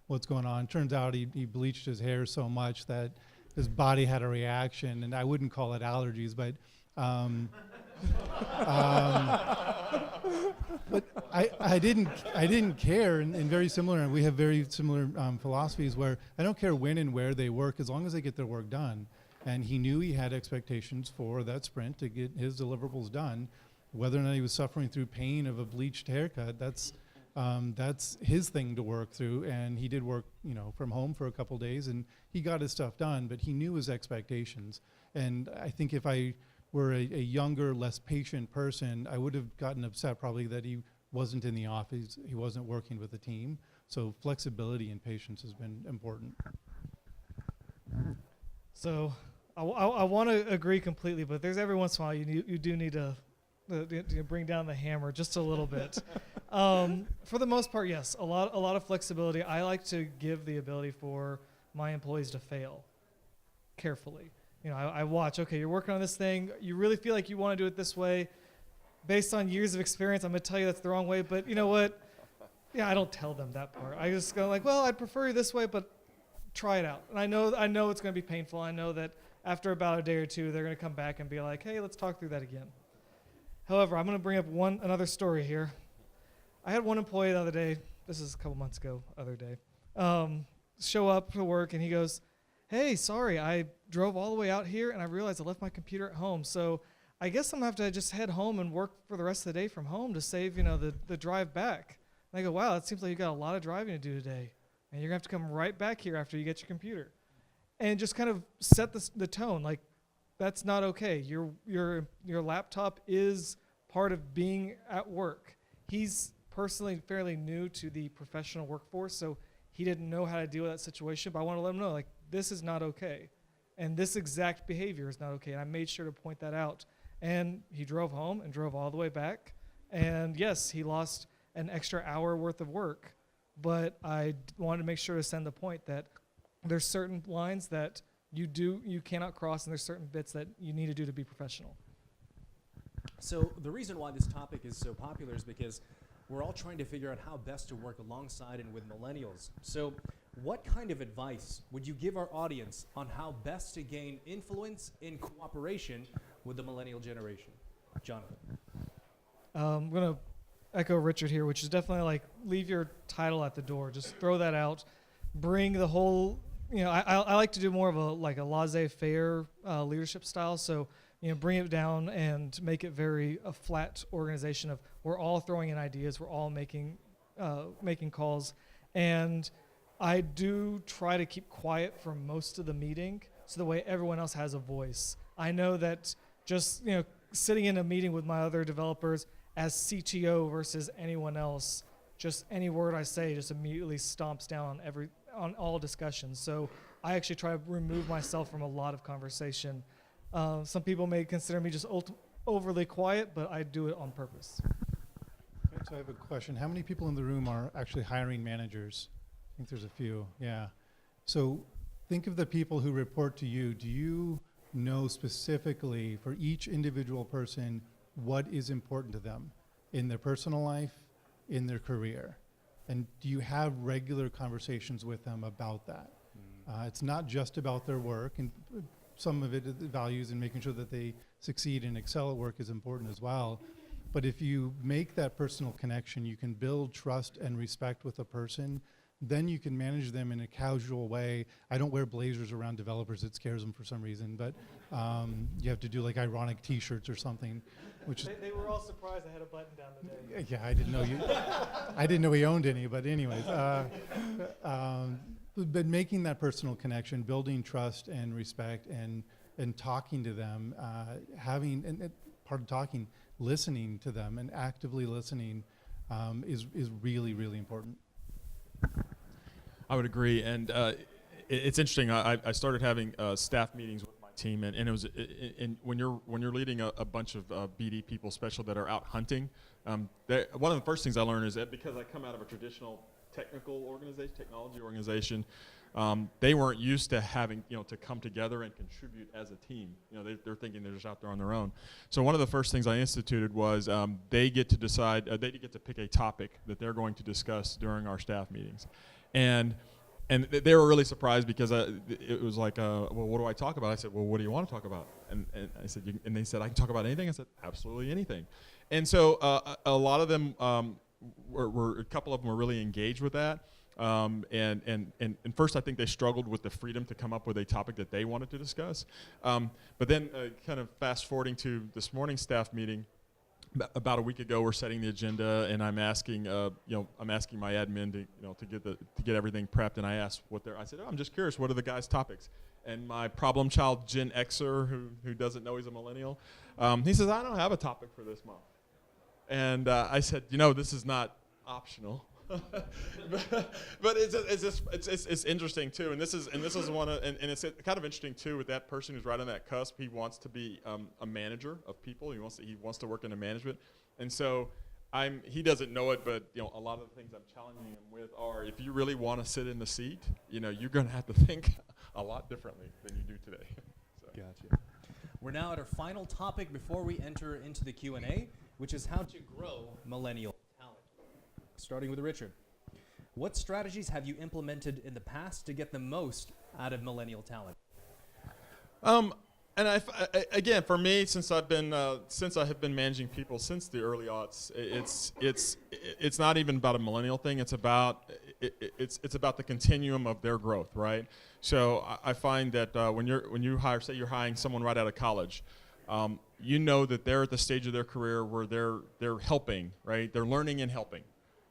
[SPEAKER 5] What's going on? Turns out he bleached his hair so much that his body had a reaction, and I wouldn't call it allergies, but but I didn't care, and very similar, and we have very similar philosophies where I don't care when and where they work as long as they get their work done. And he knew he had expectations for that sprint to get his deliverables done. Whether or not he was suffering through pain of a bleached haircut, that's his thing to work through. And he did work, from home for a couple days, and he got his stuff done. But he knew his expectations. And I think if I were a younger, less patient person, I would have gotten upset probably that he wasn't in the office, he wasn't working with the team. So flexibility and patience has been important.
[SPEAKER 3] So I want to agree completely, but there's every once in a while you do need to bring down the hammer just a little bit. For the most part, yes, a lot of flexibility. I like to give the ability for my employees to fail carefully. I watch, okay, you're working on this thing, you really feel like you want to do it this way. Based on years of experience, I'm going to tell you that's the wrong way, but you know what? Yeah, I don't tell them that part. I just go well, I'd prefer you this way, but try it out. And I know it's going to be painful. I know that after about a day or two, they're going to come back and be like, hey, let's talk through that again. However, I'm going to bring up another story here. I had one employee the other day, this is a couple months ago, other day, show up to work and he goes, hey, sorry, I drove all the way out here and I realized I left my computer at home. So I guess I'm gonna have to just head home and work for the rest of the day from home to save, the drive back. And I go, wow, it seems like you got a lot of driving to do today. And you're gonna have to come right back here after you get your computer. And just kind of set the tone, like, that's not okay. Your laptop is part of being at work. He's personally fairly new to the professional workforce, so he didn't know how to deal with that situation, but I want to let him know, like, this is not okay. And this exact behavior is not okay. And I made sure to point that out. And he drove home and drove all the way back. And yes, he lost an extra hour worth of work, but I wanted to make sure to send the point that there's certain lines that you cannot cross, and there's certain bits that you need to do to be professional.
[SPEAKER 2] So the reason why this topic is so popular is because we're all trying to figure out how best to work alongside and with millennials. So what kind of advice would you give our audience on how best to gain influence in cooperation with the millennial generation? Jonathan.
[SPEAKER 3] I'm going to echo Richard here, which is definitely like, leave your title at the door. Just throw that out. Bring the whole, I like to do more of a laissez-faire leadership style. So, bring it down and make it a flat organization of, we're all throwing in ideas, we're all making calls. And I do try to keep quiet for most of the meeting, so the way everyone else has a voice. I know that just, sitting in a meeting with my other developers as CTO versus anyone else, just any word I say just immediately stomps down on all discussions. So I actually try to remove myself from a lot of conversation. Some people may consider me just overly quiet, but I do it on purpose.
[SPEAKER 5] Okay, so I have a question. How many people in the room are actually hiring managers? I think there's a few, yeah. So think of the people who report to you. Do you know specifically for each individual person what is important to them in their personal life, in their career? And do you have regular conversations with them about that? It's not just about their work, and some of it is the values and making sure that they succeed and excel at work is important as well. But if you make that personal connection, you can build trust and respect with a person, then you can manage them in a casual way. I don't wear blazers around developers, it scares them for some reason, but you have to do like ironic t-shirts or something, which
[SPEAKER 3] They were all surprised I had a button down today.
[SPEAKER 5] yeah, I didn't know I didn't know he owned any, but anyways. But making that personal connection, building trust and respect, and talking to them, part of talking, listening to them and actively listening is really, really important.
[SPEAKER 4] I would agree, and it's interesting. I started having staff meetings with my team, and it was when you're leading a bunch of BD people, especially that are out hunting. One of the first things I learned is that because I come out of a traditional technology organization, they weren't used to having to come together and contribute as a team. They're thinking they're just out there on their own. So one of the first things I instituted was they get to decide, they get to pick a topic that they're going to discuss during our staff meetings, and they were really surprised because it was like, well, what do I talk about? I said, well, what do you want to talk about? And I said, and they said, I can talk about anything. I said, absolutely anything. And so a lot of them a couple of them were really engaged with that. And first, I think they struggled with the freedom to come up with a topic that they wanted to discuss. But then, kind of fast forwarding to this morning's staff meeting, about a week ago, we're setting the agenda, and I'm asking, I'm asking my admin to get everything prepped. And I asked I said, I'm just curious, what are the guys' topics? And my problem child Gen Xer, who doesn't know he's a millennial, he says, I don't have a topic for this month. And I said, this is not optional. but it's interesting too, and this is one of, and it's kind of interesting too with that person who's right on that cusp. He wants to be a manager of people. He wants to work in a management, and so he doesn't know it, but a lot of the things I'm challenging him with are, if you really want to sit in the seat, you're going to have to think a lot differently than you do today. So.
[SPEAKER 2] Gotcha. We're now at our final topic before we enter into the Q&A, which is how to grow millennial talent. Starting with Richard. What strategies have you implemented in the past to get the most out of millennial talent?
[SPEAKER 4] And again, for me, since I have been managing people since the early aughts, it's not even about a millennial thing. It's about the continuum of their growth, right? So I find that when you hire, say you're hiring someone right out of college, you know that they're at the stage of their career where they're helping, right? They're learning and helping,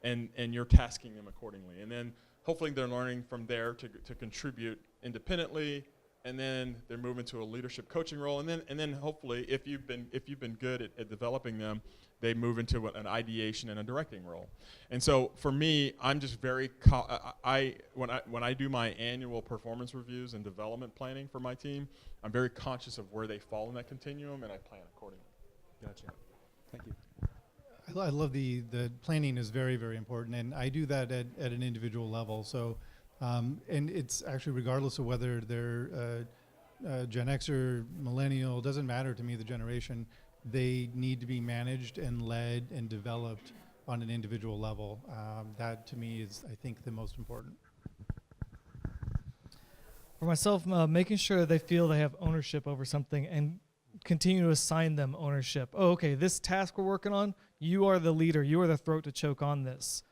[SPEAKER 4] and you're tasking them accordingly. And then hopefully they're learning from there to contribute independently, and then they're moving to a leadership coaching role, and then hopefully if you've been good at developing them, they move into an ideation and a directing role. And so for me, I'm just very when I do my annual performance reviews and development planning for my team, I'm very conscious of where they fall in that continuum, and I plan accordingly.
[SPEAKER 2] Gotcha. Thank you.
[SPEAKER 5] I love the planning is very, very important, and I do that at an individual level. So, and it's actually regardless of whether they're Gen X or millennial, doesn't matter to me the generation. They need to be managed and led and developed on an individual level. That to me is, I think, the most important.
[SPEAKER 3] For myself, making sure they feel they have ownership over something and continue to assign them ownership. Oh, okay, this task we're working on, you are the leader. You are the throat to choke on this.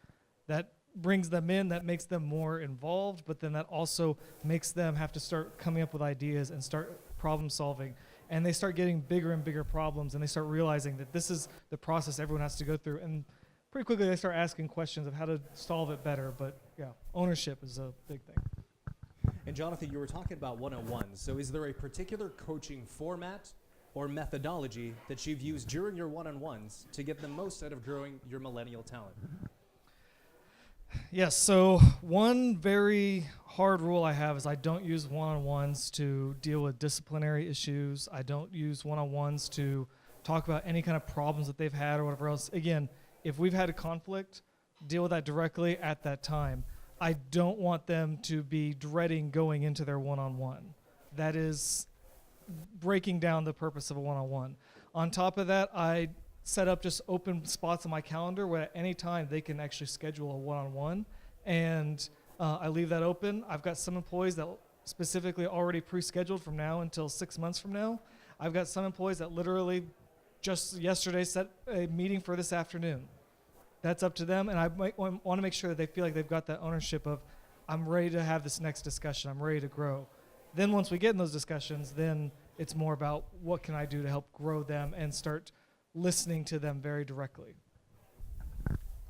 [SPEAKER 3] That brings them in, that makes them more involved, but then that also makes them have to start coming up with ideas and start problem solving. And they start getting bigger and bigger problems, and they start realizing that this is the process everyone has to go through. And pretty quickly they start asking questions of how to solve it better. But yeah, ownership is a big thing.
[SPEAKER 2] And Jonathan, you were talking about one-on-ones. So is there a particular coaching format or methodology that you've used during your one-on-ones to get the most out of growing your millennial talent?
[SPEAKER 3] Yes, so one very hard rule I have is I don't use one-on-ones to deal with disciplinary issues. I don't use one-on-ones to talk about any kind of problems that they've had or whatever else. Again, if we've had a conflict, deal with that directly at that time. I don't want them to be dreading going into their one-on-one. That is breaking down the purpose of a one-on-one. On top of that, I set up just open spots on my calendar where at any time they can actually schedule a one-on-one, and I leave that open. I've got some employees that specifically already pre-scheduled from now until 6 months from now. I've got some employees that literally just yesterday set a meeting for this afternoon. That's up to them, and I want to make sure that they feel like they've got that ownership of, I'm ready to have this next discussion, I'm ready to grow. Then once we get in those discussions, then it's more about what can I do to help grow them and start listening to them very directly.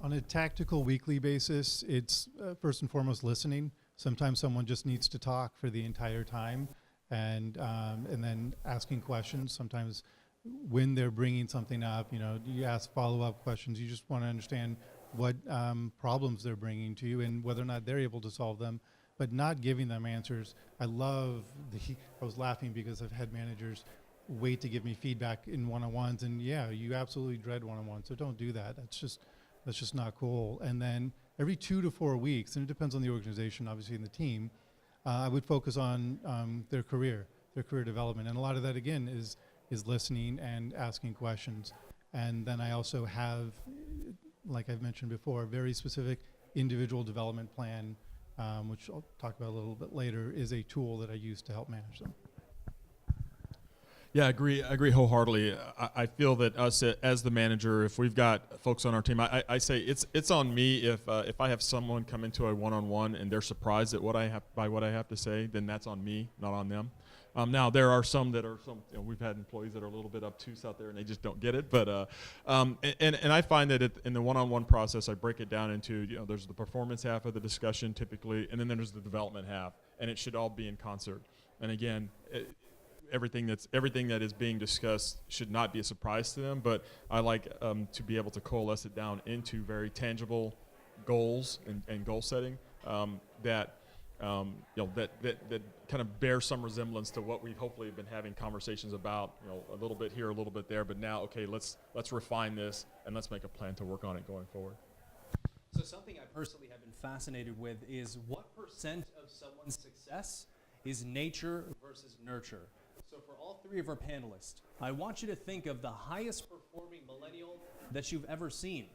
[SPEAKER 5] On a tactical weekly basis, it's first and foremost listening. Sometimes someone just needs to talk for the entire time, and then asking questions. Sometimes when they're bringing something up, you ask follow-up questions. You just want to understand what problems they're bringing to you and whether or not they're able to solve them, but not giving them answers. I was laughing because I've had managers wait to give me feedback in one-on-ones, and yeah, you absolutely dread one-on-ones, so don't do that. That's just not cool. And then every 2 to 4 weeks, and it depends on the organization, obviously, and the team, I would focus on their career development, and a lot of that again is listening and asking questions. And then I also have, like I've mentioned before, a very specific individual development plan, which I'll talk about a little bit later, is a tool that I use to help manage them.
[SPEAKER 4] Yeah, I agree wholeheartedly. I feel that us as the manager, if we've got folks on our team, I say it's on me if I have someone come into a one-on-one and they're surprised at what I have to say, then that's on me, not on them. Now there are some that are we've had employees that are a little bit obtuse out there and they just don't get it. But and I find that in the one-on-one process, I break it down into there's the performance half of the discussion typically, and then there's the development half, and it should all be in concert. And again, everything that is being discussed should not be a surprise to them. But I like to be able to coalesce it down into very tangible goals and goal setting that kind of bear some resemblance to what we've hopefully been having conversations about, a little bit here, a little bit there, but now, okay, let's refine this and let's make a plan to work on it going forward.
[SPEAKER 2] So something I personally have been fascinated with is what percent of someone's success is nature versus nurture. So for all three of our panelists, I want you to think of the highest performing millennial that you've ever seen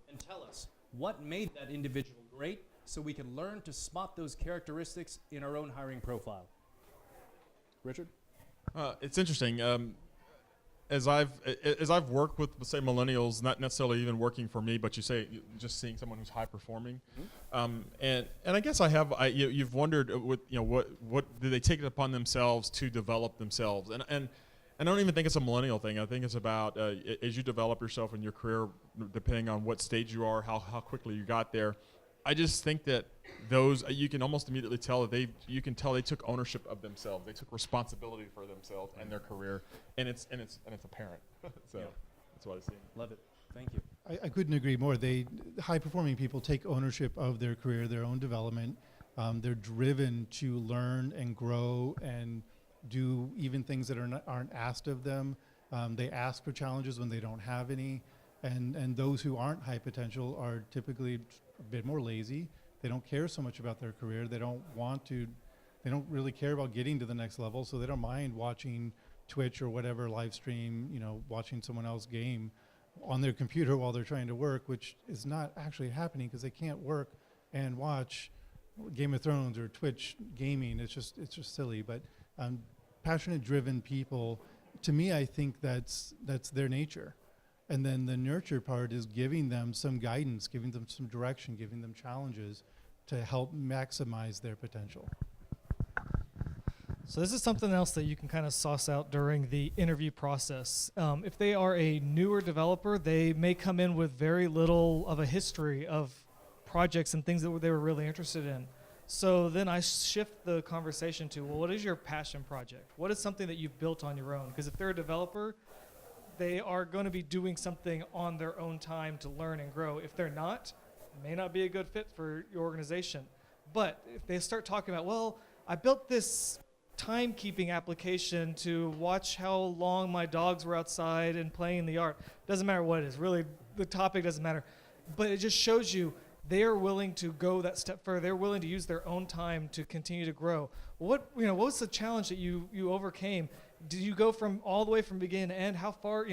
[SPEAKER 2] and tell us what made that individual great, so we can learn to spot those characteristics in our own hiring profile. Richard?
[SPEAKER 4] It's interesting. As I've worked with, say, millennials, not necessarily even working for me, but just seeing someone who's high performing, and I guess you've wondered what do they take it upon themselves to develop themselves, and I don't even think it's a millennial thing. I think it's about as you develop yourself in your career, depending on what stage you are, how quickly you got there. I just think that those you can almost immediately tell that they took ownership of themselves. They took responsibility for themselves and their career, and it's apparent. So
[SPEAKER 2] Yeah.
[SPEAKER 4] that's what I see.
[SPEAKER 2] Love it. Thank you.
[SPEAKER 5] I couldn't agree more. High-performing people take ownership of their career, their own development. They're driven to learn and grow and do even things that aren't asked of them. They ask for challenges when they don't have any. And those who aren't high potential are typically a bit more lazy. They don't care so much about their career. They don't really care about getting to the next level, so they don't mind watching Twitch or whatever live stream, watching someone else game on their computer while they're trying to work, which is not actually happening because they can't work and watch Game of Thrones or Twitch gaming. It's just silly. But passionate, driven people, to me, I think that's their nature. And then the nurture part is giving them some guidance, giving them some direction, giving them challenges to help maximize their potential.
[SPEAKER 3] So this is something else that you can kind of suss out during the interview process. If they are a newer developer, they may come in with very little of a history of projects and things that they were really interested in. So then I shift the conversation to, well, what is your passion project? What is something that you've built on your own? Because if they're a developer, they are going to be doing something on their own time to learn and grow. If they're not, it may not be a good fit for your organization. But if they start talking about, well, I built this timekeeping application to watch how long my dogs were outside and playing in the yard. Doesn't matter what it is. Really, the topic doesn't matter. But it just shows you they are willing to go that step further. They're willing to use their own time to continue to grow. What was the challenge that you overcame? Did you go from all the way from beginning to end? How far,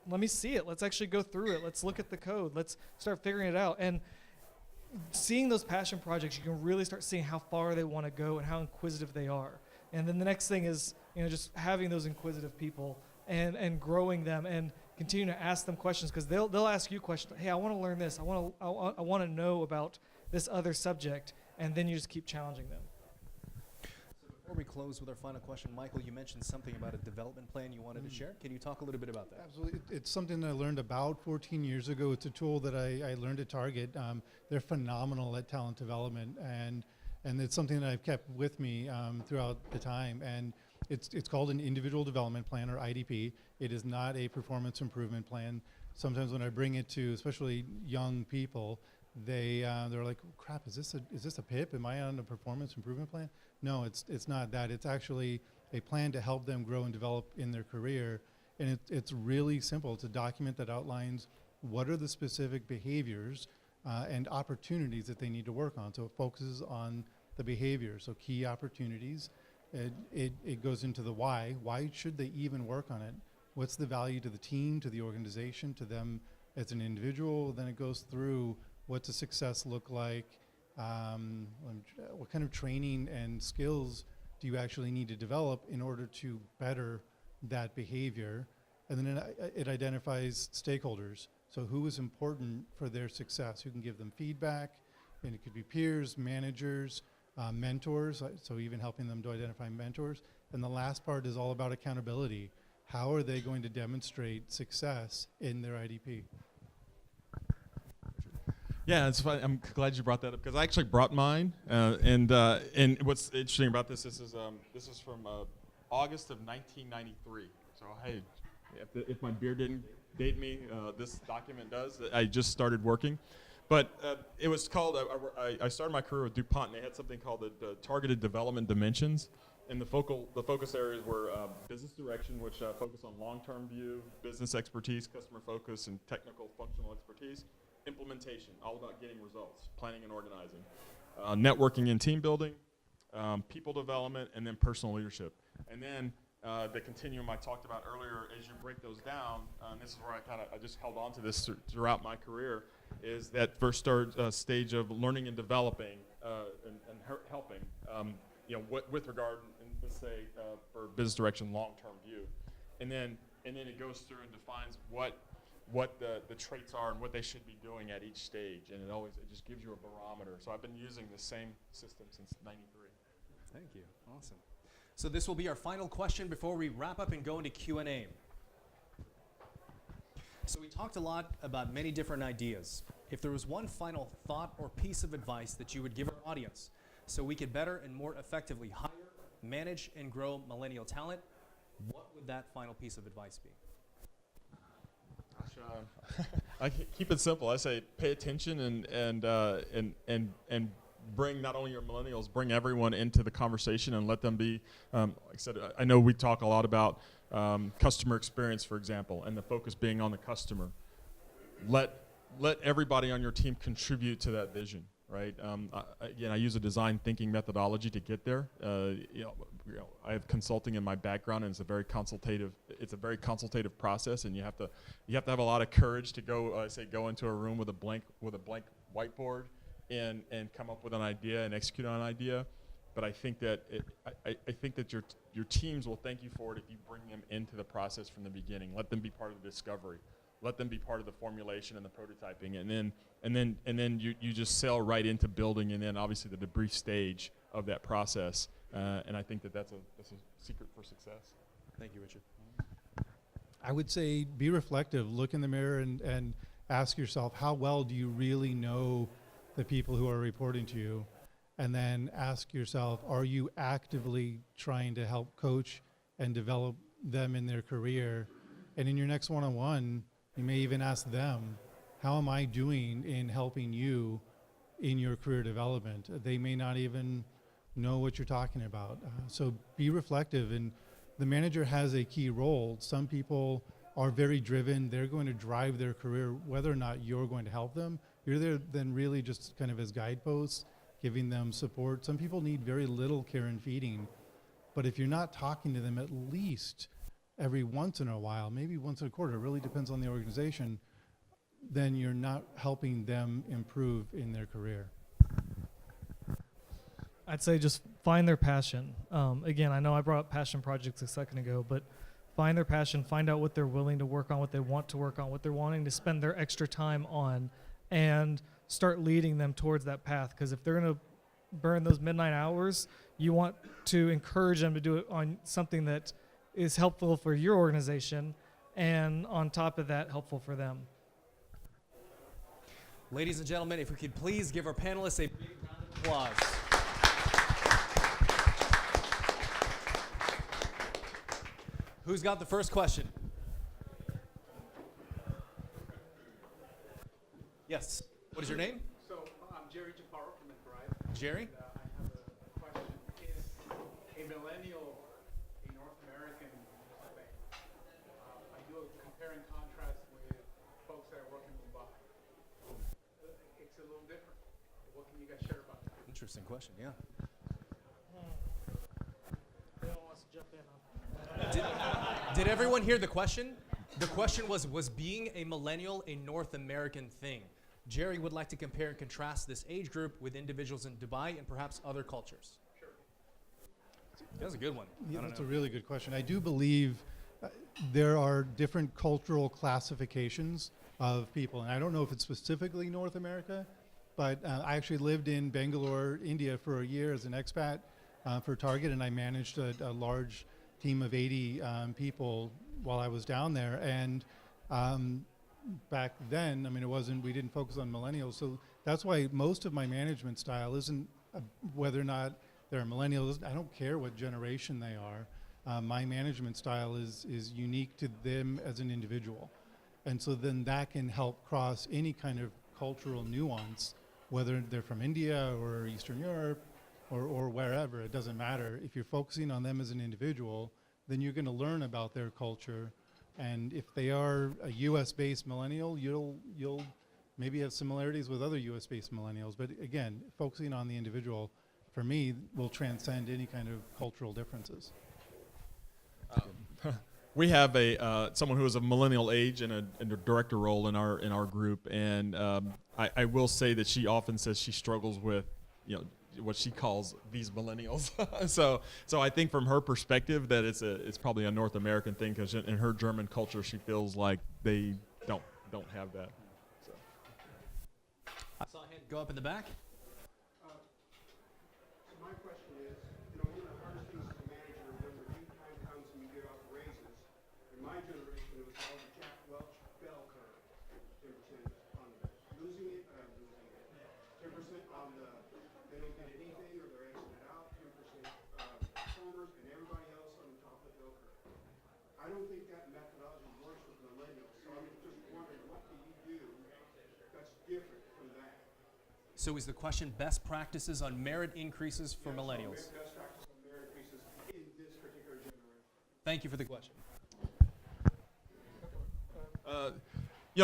[SPEAKER 3] let me see it. Let's actually go through it. Let's look at the code. Let's start figuring it out. And seeing those passion projects, you can really start seeing how far they want to go and how inquisitive they are. And then the next thing is, just having those inquisitive people and growing them and continuing to ask them questions, because they'll ask you questions. Hey, I want to learn this. I want to know about this other subject. And then you just keep challenging them.
[SPEAKER 2] Before we close with our final question, Michael, you mentioned something about a development plan you wanted to share. Can you talk a little bit about that?
[SPEAKER 5] Absolutely. It's something that I learned about 14 years ago. It's a tool that I learned at Target. They're phenomenal at talent development, and it's something that I've kept with me throughout the time. And it's called an individual development plan, or IDP. It is not a performance improvement plan. Sometimes when I bring it to especially young people, they're like, oh, crap, is this a PIP? Am I on a performance improvement plan? No, it's not that. It's actually a plan to help them grow and develop in their career. And it's really simple. It's a document that outlines what are the specific behaviors and opportunities that they need to work on. So it focuses on the behavior. So key opportunities. It goes into the why. Why should they even work on it? What's the value to the team, to the organization, to them as an individual? Then it goes through what's a success look like, what kind of training and skills do you actually need to develop in order to better that behavior? And then it identifies stakeholders. So who is important for their success, who can give them feedback, and it could be peers, managers, mentors, so even helping them to identify mentors. And the last part is all about accountability. How are they going to demonstrate success in their IDP?
[SPEAKER 4] Yeah, it's fun. I'm glad you brought that up because I actually brought mine. And what's interesting about this is from August of 1993. So hey, if my beard didn't date me, this document does. I just started working, but it was called. I started my career with DuPont, and they had something called the Targeted Development Dimensions. And the focus areas were business direction, which focus on long-term view, business expertise, customer focus, and technical functional expertise. Implementation, all about getting results, planning and organizing, networking and team building, people development, and then personal leadership. And then the continuum I talked about earlier, as you break those down, and this is where I just held on to this throughout my career, is that first stage of learning and developing and helping, with regard let's say, for business direction, long-term view, and then it goes through and defines what the traits are and what they should be doing at each stage, and it just gives you a barometer. So I've been using the same system since '93.
[SPEAKER 2] Thank you. Awesome. So this will be our final question before we wrap up and go into Q&A. So we talked a lot about many different ideas. If there was one final thought or piece of advice that you would give our audience so we could better and more effectively hire, manage, and grow millennial talent, what would that final piece of advice be?
[SPEAKER 4] I keep it simple. I say pay attention and bring not only your millennials, bring everyone into the conversation and let them be. Like I said, I know we talk a lot about customer experience, for example, and the focus being on the customer. Let everybody on your team contribute to that vision, right? Again, I use a design thinking methodology to get there. I have consulting in my background, and it's a very consultative process, and you have to have a lot of courage to go into a room with a blank whiteboard and come up with an idea and execute on an idea. But I think that I think that your teams will thank you for it if you bring them into the process from the beginning. Let them be part of the discovery. Let them be part of the formulation and the prototyping, and then you just sail right into building, and then obviously the debrief stage of that process. And I think that's a secret for success.
[SPEAKER 2] Thank you, Richard.
[SPEAKER 5] I would say be reflective, look in the mirror and ask yourself, how well do you really know the people who are reporting to you? And then ask yourself, are you actively trying to help coach and develop them in their career? And in your next one-on-one, you may even ask them, how am I doing in helping you in your career development? They may not even know what you're talking about. So be reflective, and the manager has a key role. Some people are very driven. They're going to drive their career whether or not you're going to help them. You're there then really just kind of as guideposts, giving them support. Some people need very little care and feeding, but if you're not talking to them at least every once in a while, maybe once in a quarter, it really depends on the organization, then you're not helping them improve in their career.
[SPEAKER 3] I'd say just find their passion. Again, I know I brought up passion projects a second ago, but find their passion, find out what they're willing to work on, what they want to work on, what they're wanting to spend their extra time on, and start leading them towards that path. Because if they're going to burn those midnight hours, you want to encourage them to do it on something that is helpful for your organization, and on top of that, helpful for them.
[SPEAKER 2] Ladies and gentlemen, if we could please give our panelists a big round of applause. Who's got the first question? Yes. What is your name?
[SPEAKER 6] So I'm Jerry Chaparro from Thrive.
[SPEAKER 2] Jerry?
[SPEAKER 6] And, I have a question. Is a millennial a North American thing? I do a compare and contrast with folks that work in Mumbai. It's a little different. What can you guys share about that?
[SPEAKER 2] Interesting question, yeah.
[SPEAKER 3] Anyone wants to jump in on?
[SPEAKER 2] Did everyone hear the question? The question was being a millennial a North American thing? Jerry would like to compare and contrast this age group with individuals in Dubai and perhaps other cultures. Sure. That's a good one.
[SPEAKER 5] Yeah, that's a really good question. I do believe there are different cultural classifications of people, and I don't know if it's specifically North America, but I actually lived in Bangalore, India for a year as an expat for Target, and I managed a large team of 80 people while I was down there. And back then, I mean, we didn't focus on millennials, so that's why most of my management style isn't whether or not they're millennials. I don't care what generation they are. My management style is unique to them as an individual. And so then that can help cross any kind of cultural nuance, whether they're from India or Eastern Europe or wherever, it doesn't matter. If you're focusing on them as an individual, then you're going to learn about their culture. And if they are a US-based millennial, you'll maybe have similarities with other US-based millennials. But again, focusing on the individual, for me, will transcend any kind of cultural differences.
[SPEAKER 4] We have someone who is of millennial age in a director role in our group, and I will say that she often says she struggles with, what she calls these millennials. so I think from her perspective that it's probably a North American thing, because in her German culture she feels like they don't have that. So.
[SPEAKER 2] I saw a hand go up in the back.
[SPEAKER 7] So my question is, one of the hardest things as a manager when the due time comes and you give out raises, in my generation it was called the Jack Welch bell curve. 10% on losing it, 10% on they don't get anything or they're exiting out, 10% performers, and everybody else on the top of the bell curve. I don't think that methodology works with millennials, so I'm just wondering, what do you do that's different from that?
[SPEAKER 2] So is the question best practices on merit increases for millennials?
[SPEAKER 7] Best practice on merit increases in this particular generation.
[SPEAKER 2] Thank you for the question.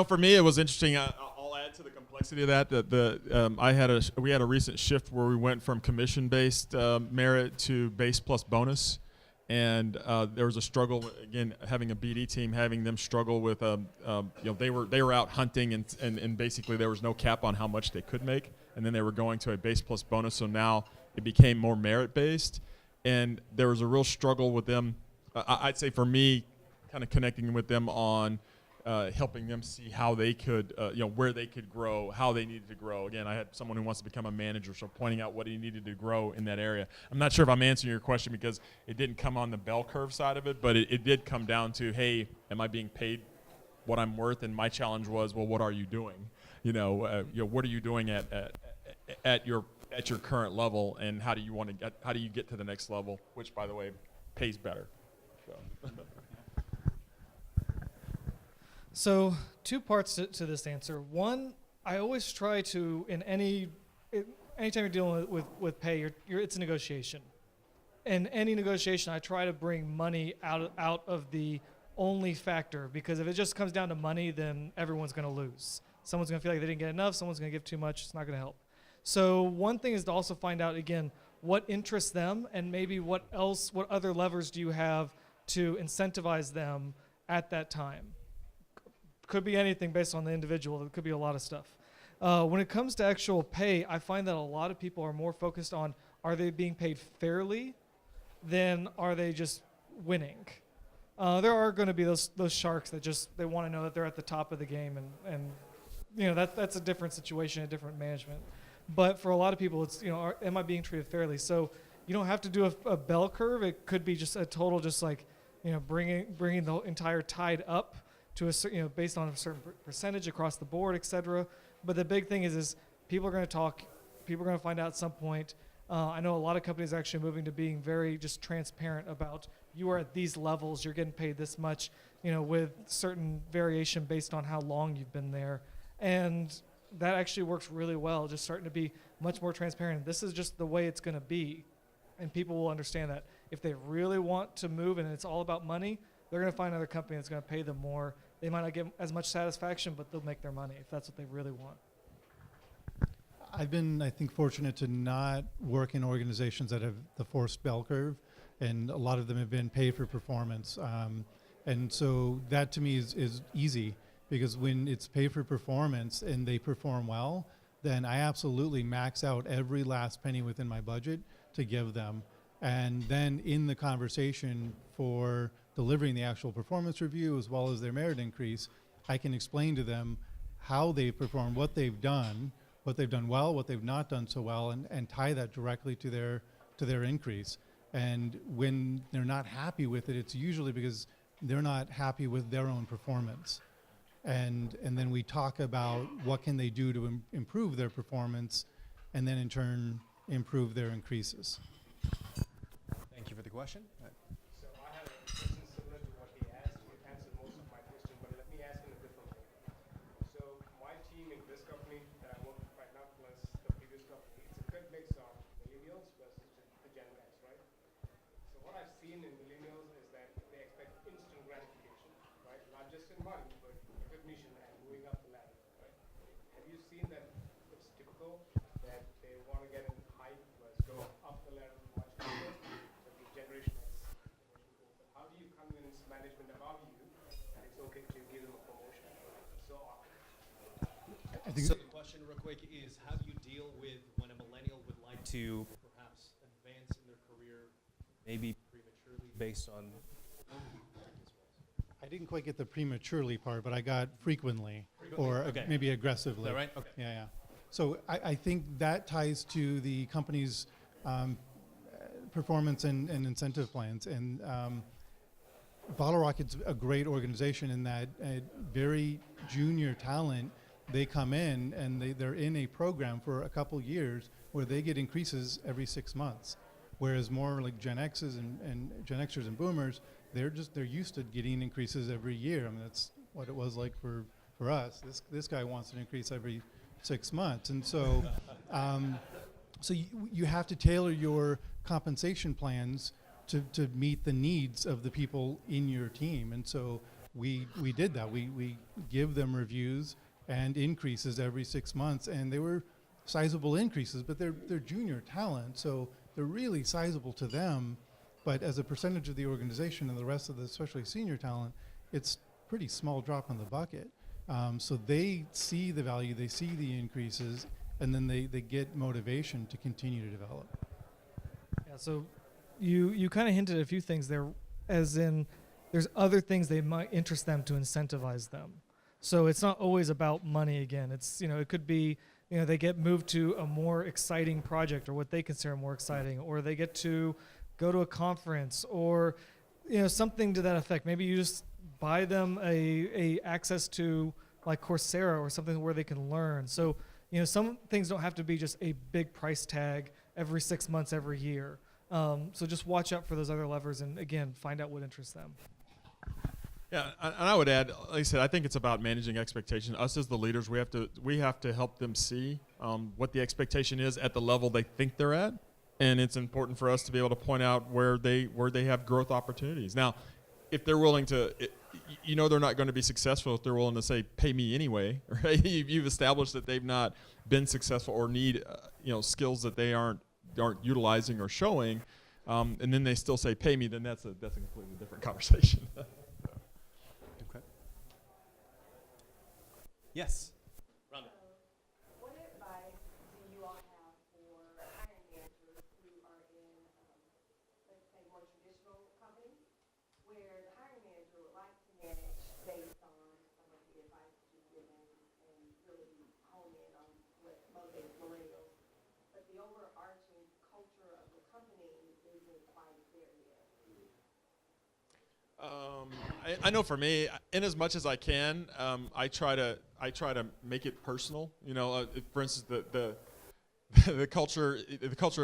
[SPEAKER 4] For me, it was interesting. I'll add to the complexity of that. We had a recent shift where we went from commission-based merit to base plus bonus, and there was a struggle again having a BD team, having them struggle with they were out hunting and basically there was no cap on how much they could make, and then they were going to a base plus bonus. So now it became more merit-based, and there was a real struggle with them. I'd say for me, kind of connecting with them on. Helping them see how they could, where they could grow, how they needed to grow. Again, I had someone who wants to become a manager, so pointing out what he needed to grow in that area. I'm not sure if I'm answering your question because it didn't come on the bell curve side of it, but it did come down to, hey, am I being paid what I'm worth? And my challenge was, well, what are you doing? What are you doing at your current level, and how do you get to the next level, which, by the way, pays better. So.
[SPEAKER 3] So 2 parts to this answer. One, I always try to, anytime you're dealing with pay, it's a negotiation. In any negotiation, I try to bring money out of the only factor, because if it just comes down to money, then everyone's going to lose. Someone's going to feel like they didn't get enough. Someone's going to give too much. It's not going to help. So one thing is to also find out, again, what interests them, and maybe what other levers do you have to incentivize them at that time. Could be anything based on the individual. It could be a lot of stuff. When it comes to actual pay, I find that a lot of people are more focused on, are they being paid fairly than are they just winning? There are going to be those sharks that they want to know that they're at the top of the game, and that's a different situation, a different management. But for a lot of people, it's, am I being treated fairly? So you don't have to do a bell curve. It could be just a total, just like, bringing the entire tide up to a based on a certain percentage across the board, et cetera. But the big thing is people are going to talk. People are going to find out at some point. I know a lot of companies are actually moving to being very just transparent about, you are at these levels, you're getting paid this much, with certain variation based on how long you've been there. And that actually works really well, just starting to be much more transparent. This is just the way it's going to be. And people will understand that. If they really want to move and it's all about money, they're going to find another company that's going to pay them more. They might not get as much satisfaction, but they'll make their money if that's what they really want.
[SPEAKER 5] I've been, I think, fortunate to not work in organizations that have the forced bell curve, and a lot of them have been pay for performance. And so that to me is easy, because when it's pay for performance and they perform well, then I absolutely max out every last penny within my budget to give them. And then in the conversation for delivering the actual performance review as well as their merit increase, I can explain to them how they perform, what they've done well, what they've not done so well, and tie that directly to their increase. And when they're not happy with it, it's usually because they're not happy with their own performance. And then we talk about what can they do to improve their performance, and then in turn improve their increases.
[SPEAKER 2] Thank you for the question.
[SPEAKER 6] So I have a question similar to what he asked. You answered most of my question, but let me ask in a different way. So my team in this company that I work with right now, plus the previous company, it's a good mix of millennials versus the Gen X, right? So what I've seen in millennials is that they expect instant gratification, right? Not just in money, but recognition and moving up the ladder, right? Have you seen that it's typical that they want to get in high, let's go up the ladder much quicker? But the Generation X. How do you convince management above you that it's okay to give them a promotion so often?
[SPEAKER 5] I think
[SPEAKER 2] So the question real quick is, how do you deal with when a millennial millennial would like to perhaps advance in their career, maybe prematurely based on.
[SPEAKER 5] I didn't quite get the prematurely part, but I got frequently or
[SPEAKER 2] Okay.
[SPEAKER 5] maybe aggressively.
[SPEAKER 2] Is that right? Okay.
[SPEAKER 5] Yeah, yeah. So I think that ties to the company's performance and incentive plans. And Bottle Rocket's a great organization in that very junior talent, they come in and they're in a program for a couple years where they get increases every 6 months. Whereas more like Gen X's and Gen Xers and Boomers, they're used to getting increases every year. I mean, that's what it was like for us. This guy wants an increase every 6 months. And so, so you have to tailor your compensation plans to meet the needs of the people in your team. And so we did that. We give them reviews and increases every 6 months, and they were sizable increases, but they're junior talent, so they're really sizable to them. But as a percentage of the organization and the rest of the, especially senior talent, it's pretty small drop in the bucket. So they see the value, they see the increases, and then they get motivation to continue to develop.
[SPEAKER 3] Yeah, so you kind of hinted at a few things there, as in there's other things they might interest them to incentivize them. So it's not always about money again. It's, it could be, they get moved to a more exciting project or what they consider more exciting, or they get to go to a conference or, something to that effect. Maybe you just buy them a access to like Coursera or something where they can learn. So, some things don't have to be just a big price tag every 6 months, every year. So just watch out for those other levers and, again, find out what interests them.
[SPEAKER 4] Yeah, and I would add, like I said, I think it's about managing expectations. Us as the leaders, we have to help them see what the expectation is at the level they think they're at, and it's important for us to be able to point out where they have growth opportunities. Now, if they're willing to, they're not going to be successful if they're willing to say, "Pay me anyway." Right? You've established that they've not been successful or need skills that they aren't utilizing or showing, and then they still say, "Pay me." Then that's a completely different conversation.
[SPEAKER 2] Okay. Yes. Rhonda.
[SPEAKER 8] What advice do you all have for hiring managers who are in, let's say, more traditional companies, where the hiring manager would like to manage based on some of the advice that you've given and really hone in on what motivates millennials, but the overarching culture of the company isn't quite there yet?
[SPEAKER 4] I know for me, in as much as I can, I try to make it personal. For instance, the culture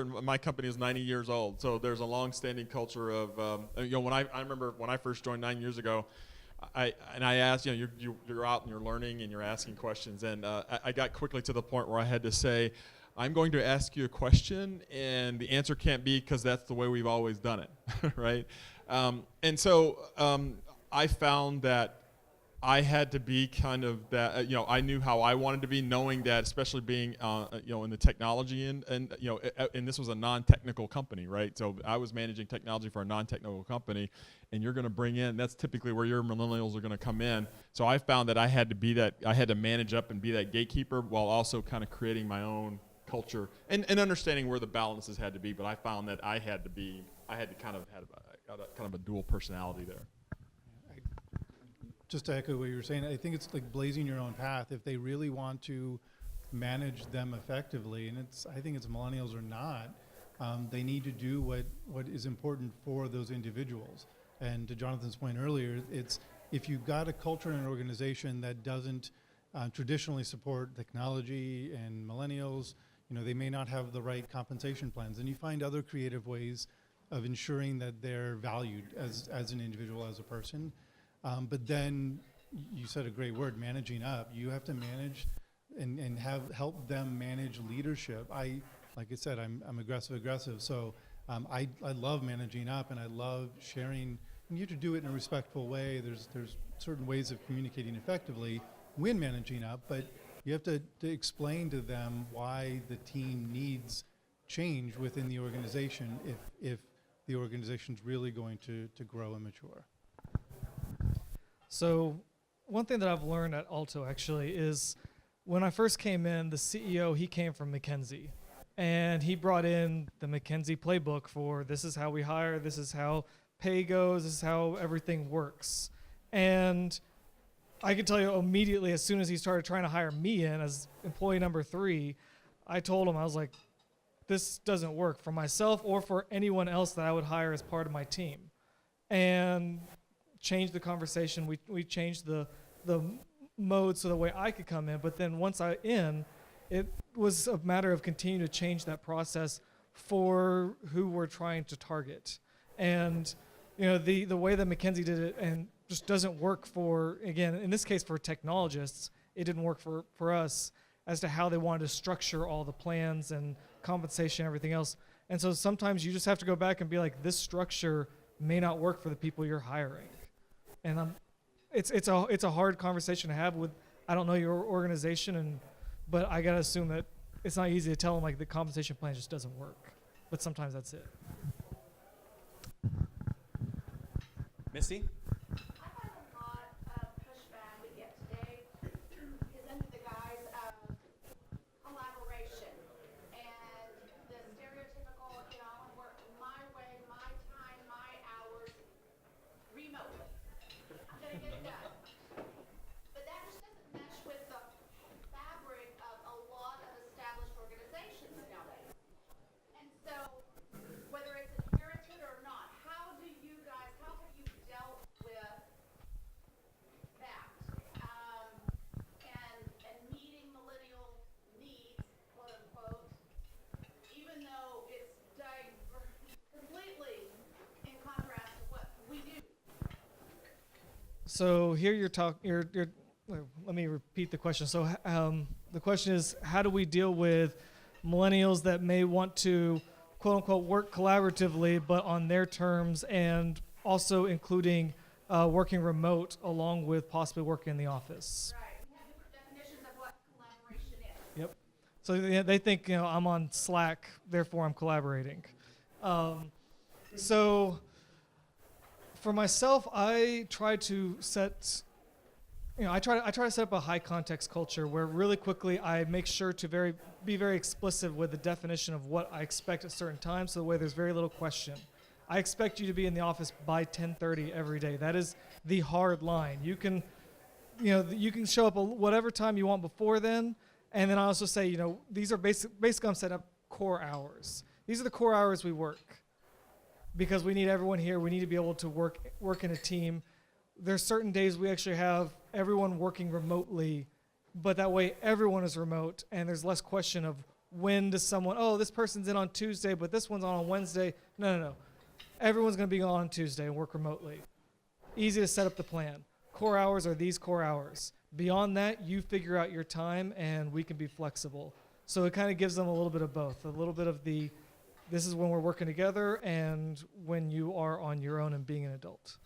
[SPEAKER 4] in my company is 90 years old, so there's a long-standing culture of when I remember when I first joined 9 years ago, I asked, you're out and you're learning and you're asking questions, and I got quickly to the point where I had to say, I'm going to ask you a question, and the answer can't be because that's the way we've always done it, right? And so I found that I had to be kind of that, I knew how I wanted to be, knowing that, especially being, in the technology and this was a non-technical company, right? So I was managing technology for a non-technical company, and you're going to bring in, that's typically where your millennials are going to come in. So I found that I had to manage up and be that gatekeeper while also kind of creating my own culture and understanding where the balances had to be. But I found that I had to kind of have a dual personality there.
[SPEAKER 5] Just to echo what you were saying, I think it's like blazing your own path. If they really want to manage them effectively, and I think it's millennials or not, they need to do what is important for those individuals. And to Jonathan's point earlier, it's if you've got a culture and an organization that doesn't traditionally support technology and millennials, they may not have the right compensation plans, and you find other creative ways of ensuring that they're valued as an individual, as a person. But then you said a great word, managing up. You have to manage and help them manage leadership. Like I said, I'm aggressive. So I love managing up, and I love sharing. And you have to do it in a respectful way. There's certain ways of communicating effectively when managing up, but you have to explain to them why the team needs change within the organization if the organization's really going to grow and mature.
[SPEAKER 3] So one thing that I've learned at Alto actually is when I first came in, the CEO, he came from McKinsey. And he brought in the McKinsey playbook for this is how we hire, this is how pay goes, this is how everything works. And I can tell you immediately, as soon as he started trying to hire me in as employee number 3, I told him, I was like, this doesn't work for myself or for anyone else that I would hire as part of my team. And changed the conversation. We changed the mode so the way I could come in. But then once it was a matter of continuing to change that process for who we're trying to target. And the way that McKinsey did it and just doesn't work for, again, in this case for technologists, it didn't work for us as to how they wanted to structure all the plans and compensation and everything else. And so sometimes you just have to go back and be like, this structure may not work for the people you're hiring. And it's a hard conversation to have with, I don't know your organization, but I gotta assume that it's not easy to tell them like the compensation plan just doesn't work. But sometimes that's it.
[SPEAKER 2] Misty?
[SPEAKER 8] I find a lot of pushback we get today is under the guise of collaboration and the stereotypical, I want to work my way, my time, my hours, remotely. I'm going to get it done. But that just doesn't mesh with the fabric of a lot of established organizations nowadays. And so, whether it's inherited or not, how have you dealt with that? And meeting millennial needs, quote unquote, even though it's completely in contrast to what we do.
[SPEAKER 3] So here let me repeat the question. So the question is, how do we deal with millennials that may want to, quote unquote, work collaboratively, but on their terms, and also including working remote along with possibly working in the office?
[SPEAKER 8] Right. We have different definitions of what collaboration is.
[SPEAKER 3] Yep. So they think, I'm on Slack, therefore I'm collaborating. So for myself, I try to set, I try to set up a high context culture where really quickly I make sure to be very explicit with the definition of what I expect at certain times, so the way there's very little question. I expect you to be in the office by 10:30 every day. That is the hard line. You can show up whatever time you want before then, and then I also say, these are basically I'm setting up core hours. These are the core hours we work because we need everyone here. We need to be able to work in a team. There's certain days we actually have everyone working remotely, but that way everyone is remote, and there's less question of when does someone, this person's in on Tuesday, but this one's on Wednesday. No. Everyone's going to be on Tuesday and work remotely. Easy to set up the plan. Core hours are these core hours. Beyond that, you figure out your time, and we can be flexible. So it kind of gives them a little bit of both. A little bit of this is when we're working together, and when you are on your own and being an adult.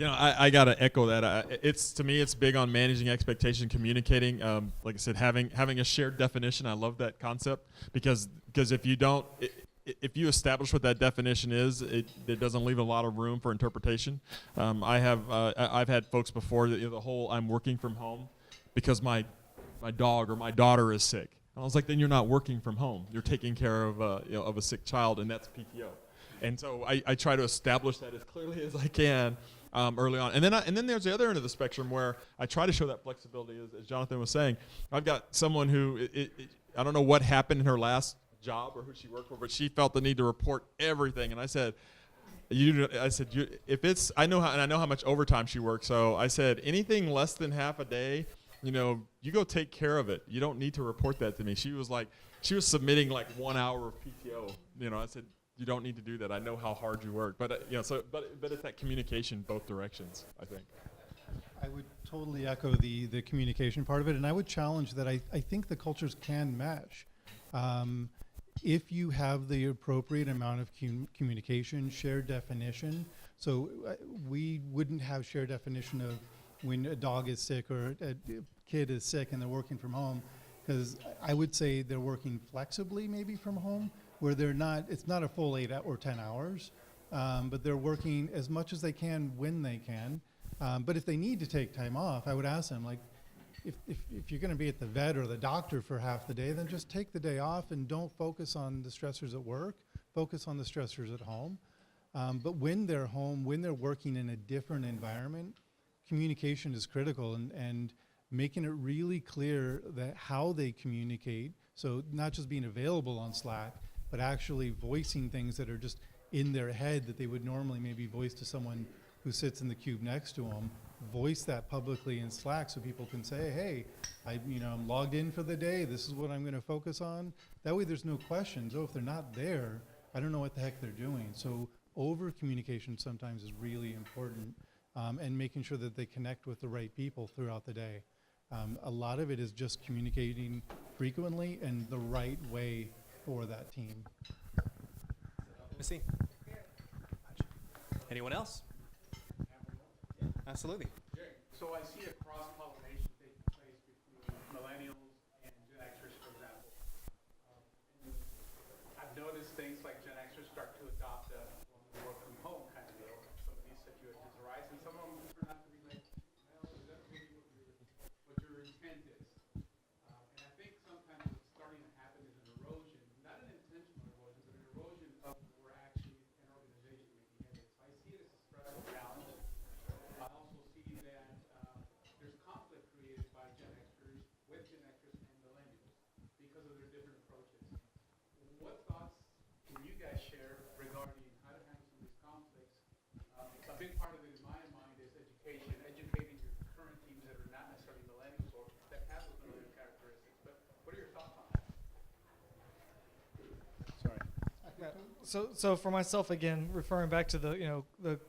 [SPEAKER 4] I gotta echo that. To me, it's big on managing expectation, communicating. Like I said, having a shared definition. I love that concept because if you don't, if you establish what that definition is, it doesn't leave a lot of room for interpretation. I've had folks before that the whole I'm working from home because my dog or my daughter is sick. And I was like, then you're not working from home. You're taking care of a sick child, and that's PTO. And so I try to establish that as clearly as I can early on. And then there's the other end of the spectrum where I try to show that flexibility, as Jonathan was saying. I've got someone who I don't know what happened in her last job or who she worked for, but she felt the need to report everything. And I said, I know how much overtime she works. So I said, anything less than half a day, you go take care of it. You don't need to report that to me. She was submitting like 1 hour of PTO. I said, you don't need to do that. I know how hard you work. But but it's that communication both directions, I think.
[SPEAKER 5] I would totally echo the communication part of it, and I would challenge that I think the cultures can match. If you have the appropriate amount of communication, shared definition. So we wouldn't have shared definition of when a dog is sick or a kid is sick and they're working from home, because I would say they're working flexibly maybe from home, where it's not a full 8 or 10 hours, but they're working as much as they can when they can. But if they need to take time off, I would ask them, like, if you're going to be at the vet or the doctor for half the day, then just take the day off and don't focus on the stressors at work. Focus on the stressors at home. But when they're home, when they're working in a different environment, communication is critical, and making it really clear that how they communicate. So not just being available on Slack, but actually voicing things that are just in their head that they would normally maybe voice to someone who sits in the cube next to them. Voice that publicly in Slack so people can say, hey, I'm logged in for the day. This is what I'm going to focus on. That way there's no questions. Oh, if they're not there, I don't know what the heck they're doing. So over communication sometimes is really important, and making sure that they connect with the right people throughout the day. A lot of it is just communicating frequently and the right way for that team.
[SPEAKER 2] Missy? Anyone else? Absolutely.
[SPEAKER 6] So I see a cross-pollination taking place between millennials and Gen Xers, for example. I've noticed things like Gen Xers start to adopt a work from home kind of deal. Some of these situations arise, and some of them turn out to be like, well, is that really what your intent is? And I think sometimes what's starting to happen is an erosion, not an intentional erosion, but an erosion of where actually an organization making headway. So I see it as a stressful challenge. I also see that there's conflict created by Gen Xers with Gen Xers and millennials because of their different approaches. What thoughts can you guys share regarding how to handle some of these conflicts? A big part of it in my mind is education, educating your current teams that are not necessarily millennials or that have those millennial characteristics. But what are your thoughts on that?
[SPEAKER 2] Sorry.
[SPEAKER 3] So for myself, again, referring back to the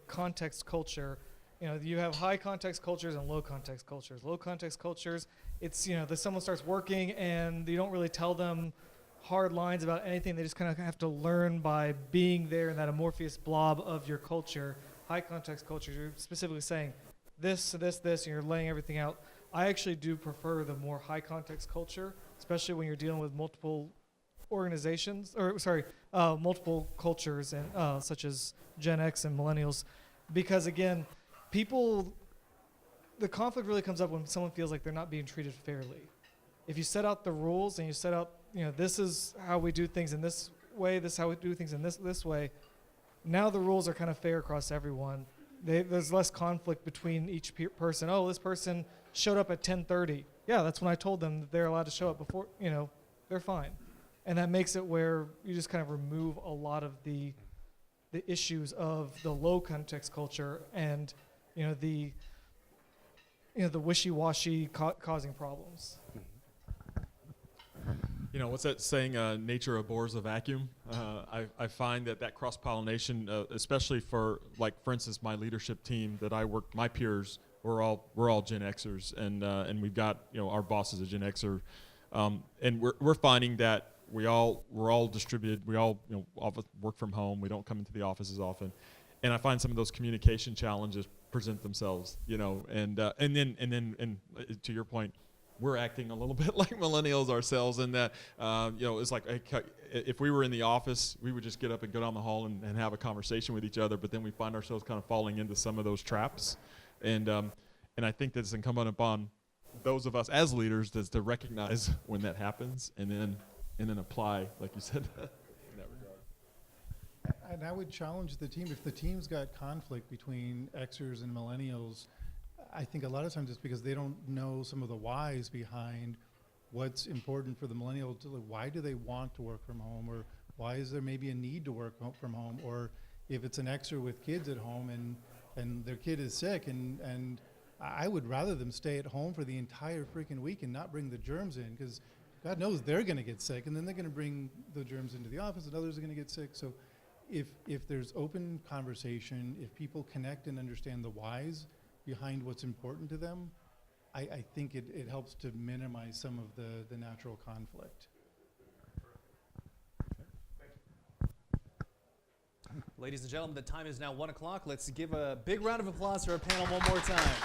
[SPEAKER 3] context culture, you have high context cultures and low context cultures. Low context cultures, it's that someone starts working and you don't really tell them hard lines about anything. They just kind of have to learn by being there in that amorphous blob of your culture. High context cultures, you're specifically saying this, and you're laying everything out. I actually do prefer the more high context culture, especially when you're dealing with multiple organizations, multiple cultures, and such as Gen X and millennials, because again, the conflict really comes up when someone feels like they're not being treated fairly. If you set out the rules and you set out, this is how we do things in this way, this is how we do things in this way, now the rules are kind of fair across everyone. There's less conflict between each person. Oh, this person showed up at 10:30. Yeah, that's when I told them that they're allowed to show up before, they're fine. And that makes it where you just kind of remove a lot of the issues of the low context culture and the wishy-washy causing problems.
[SPEAKER 4] What's that saying? Nature abhors a vacuum. I find that cross-pollination, especially for instance, my leadership team that I work, my peers, we're all Gen Xers, and we've got our boss is a Gen Xer, and we're finding that we're all distributed. We all work from home. We don't come into the office as often, and I find some of those communication challenges present themselves. And then to your point, we're acting a little bit like millennials ourselves, in that it's like, if we were in the office, we would just get up and go down the hall and have a conversation with each other. But then we find ourselves kind of falling into some of those traps, and I think that it's incumbent upon those of us as leaders to recognize when that happens, and then apply, like you said, in that regard.
[SPEAKER 5] And I would challenge the team, if the team's got conflict between Xers and millennials, I think a lot of times it's because they don't know some of the whys behind what's important for the millennial. Why do they want to work from home, or why is there maybe a need to work from home? Or if it's an Xer with kids at home and their kid is sick, and I would rather them stay at home for the entire freaking week and not bring the germs in, because God knows they're going to get sick, and then they're going to bring the germs into the office, and others are going to get sick. So if there's open conversation, if people connect and understand the whys behind what's important to them, I think it helps to minimize some of the natural conflict.
[SPEAKER 2] Ladies and gentlemen, the time is now 1 o'clock. Let's give a big round of applause to our panel one more time.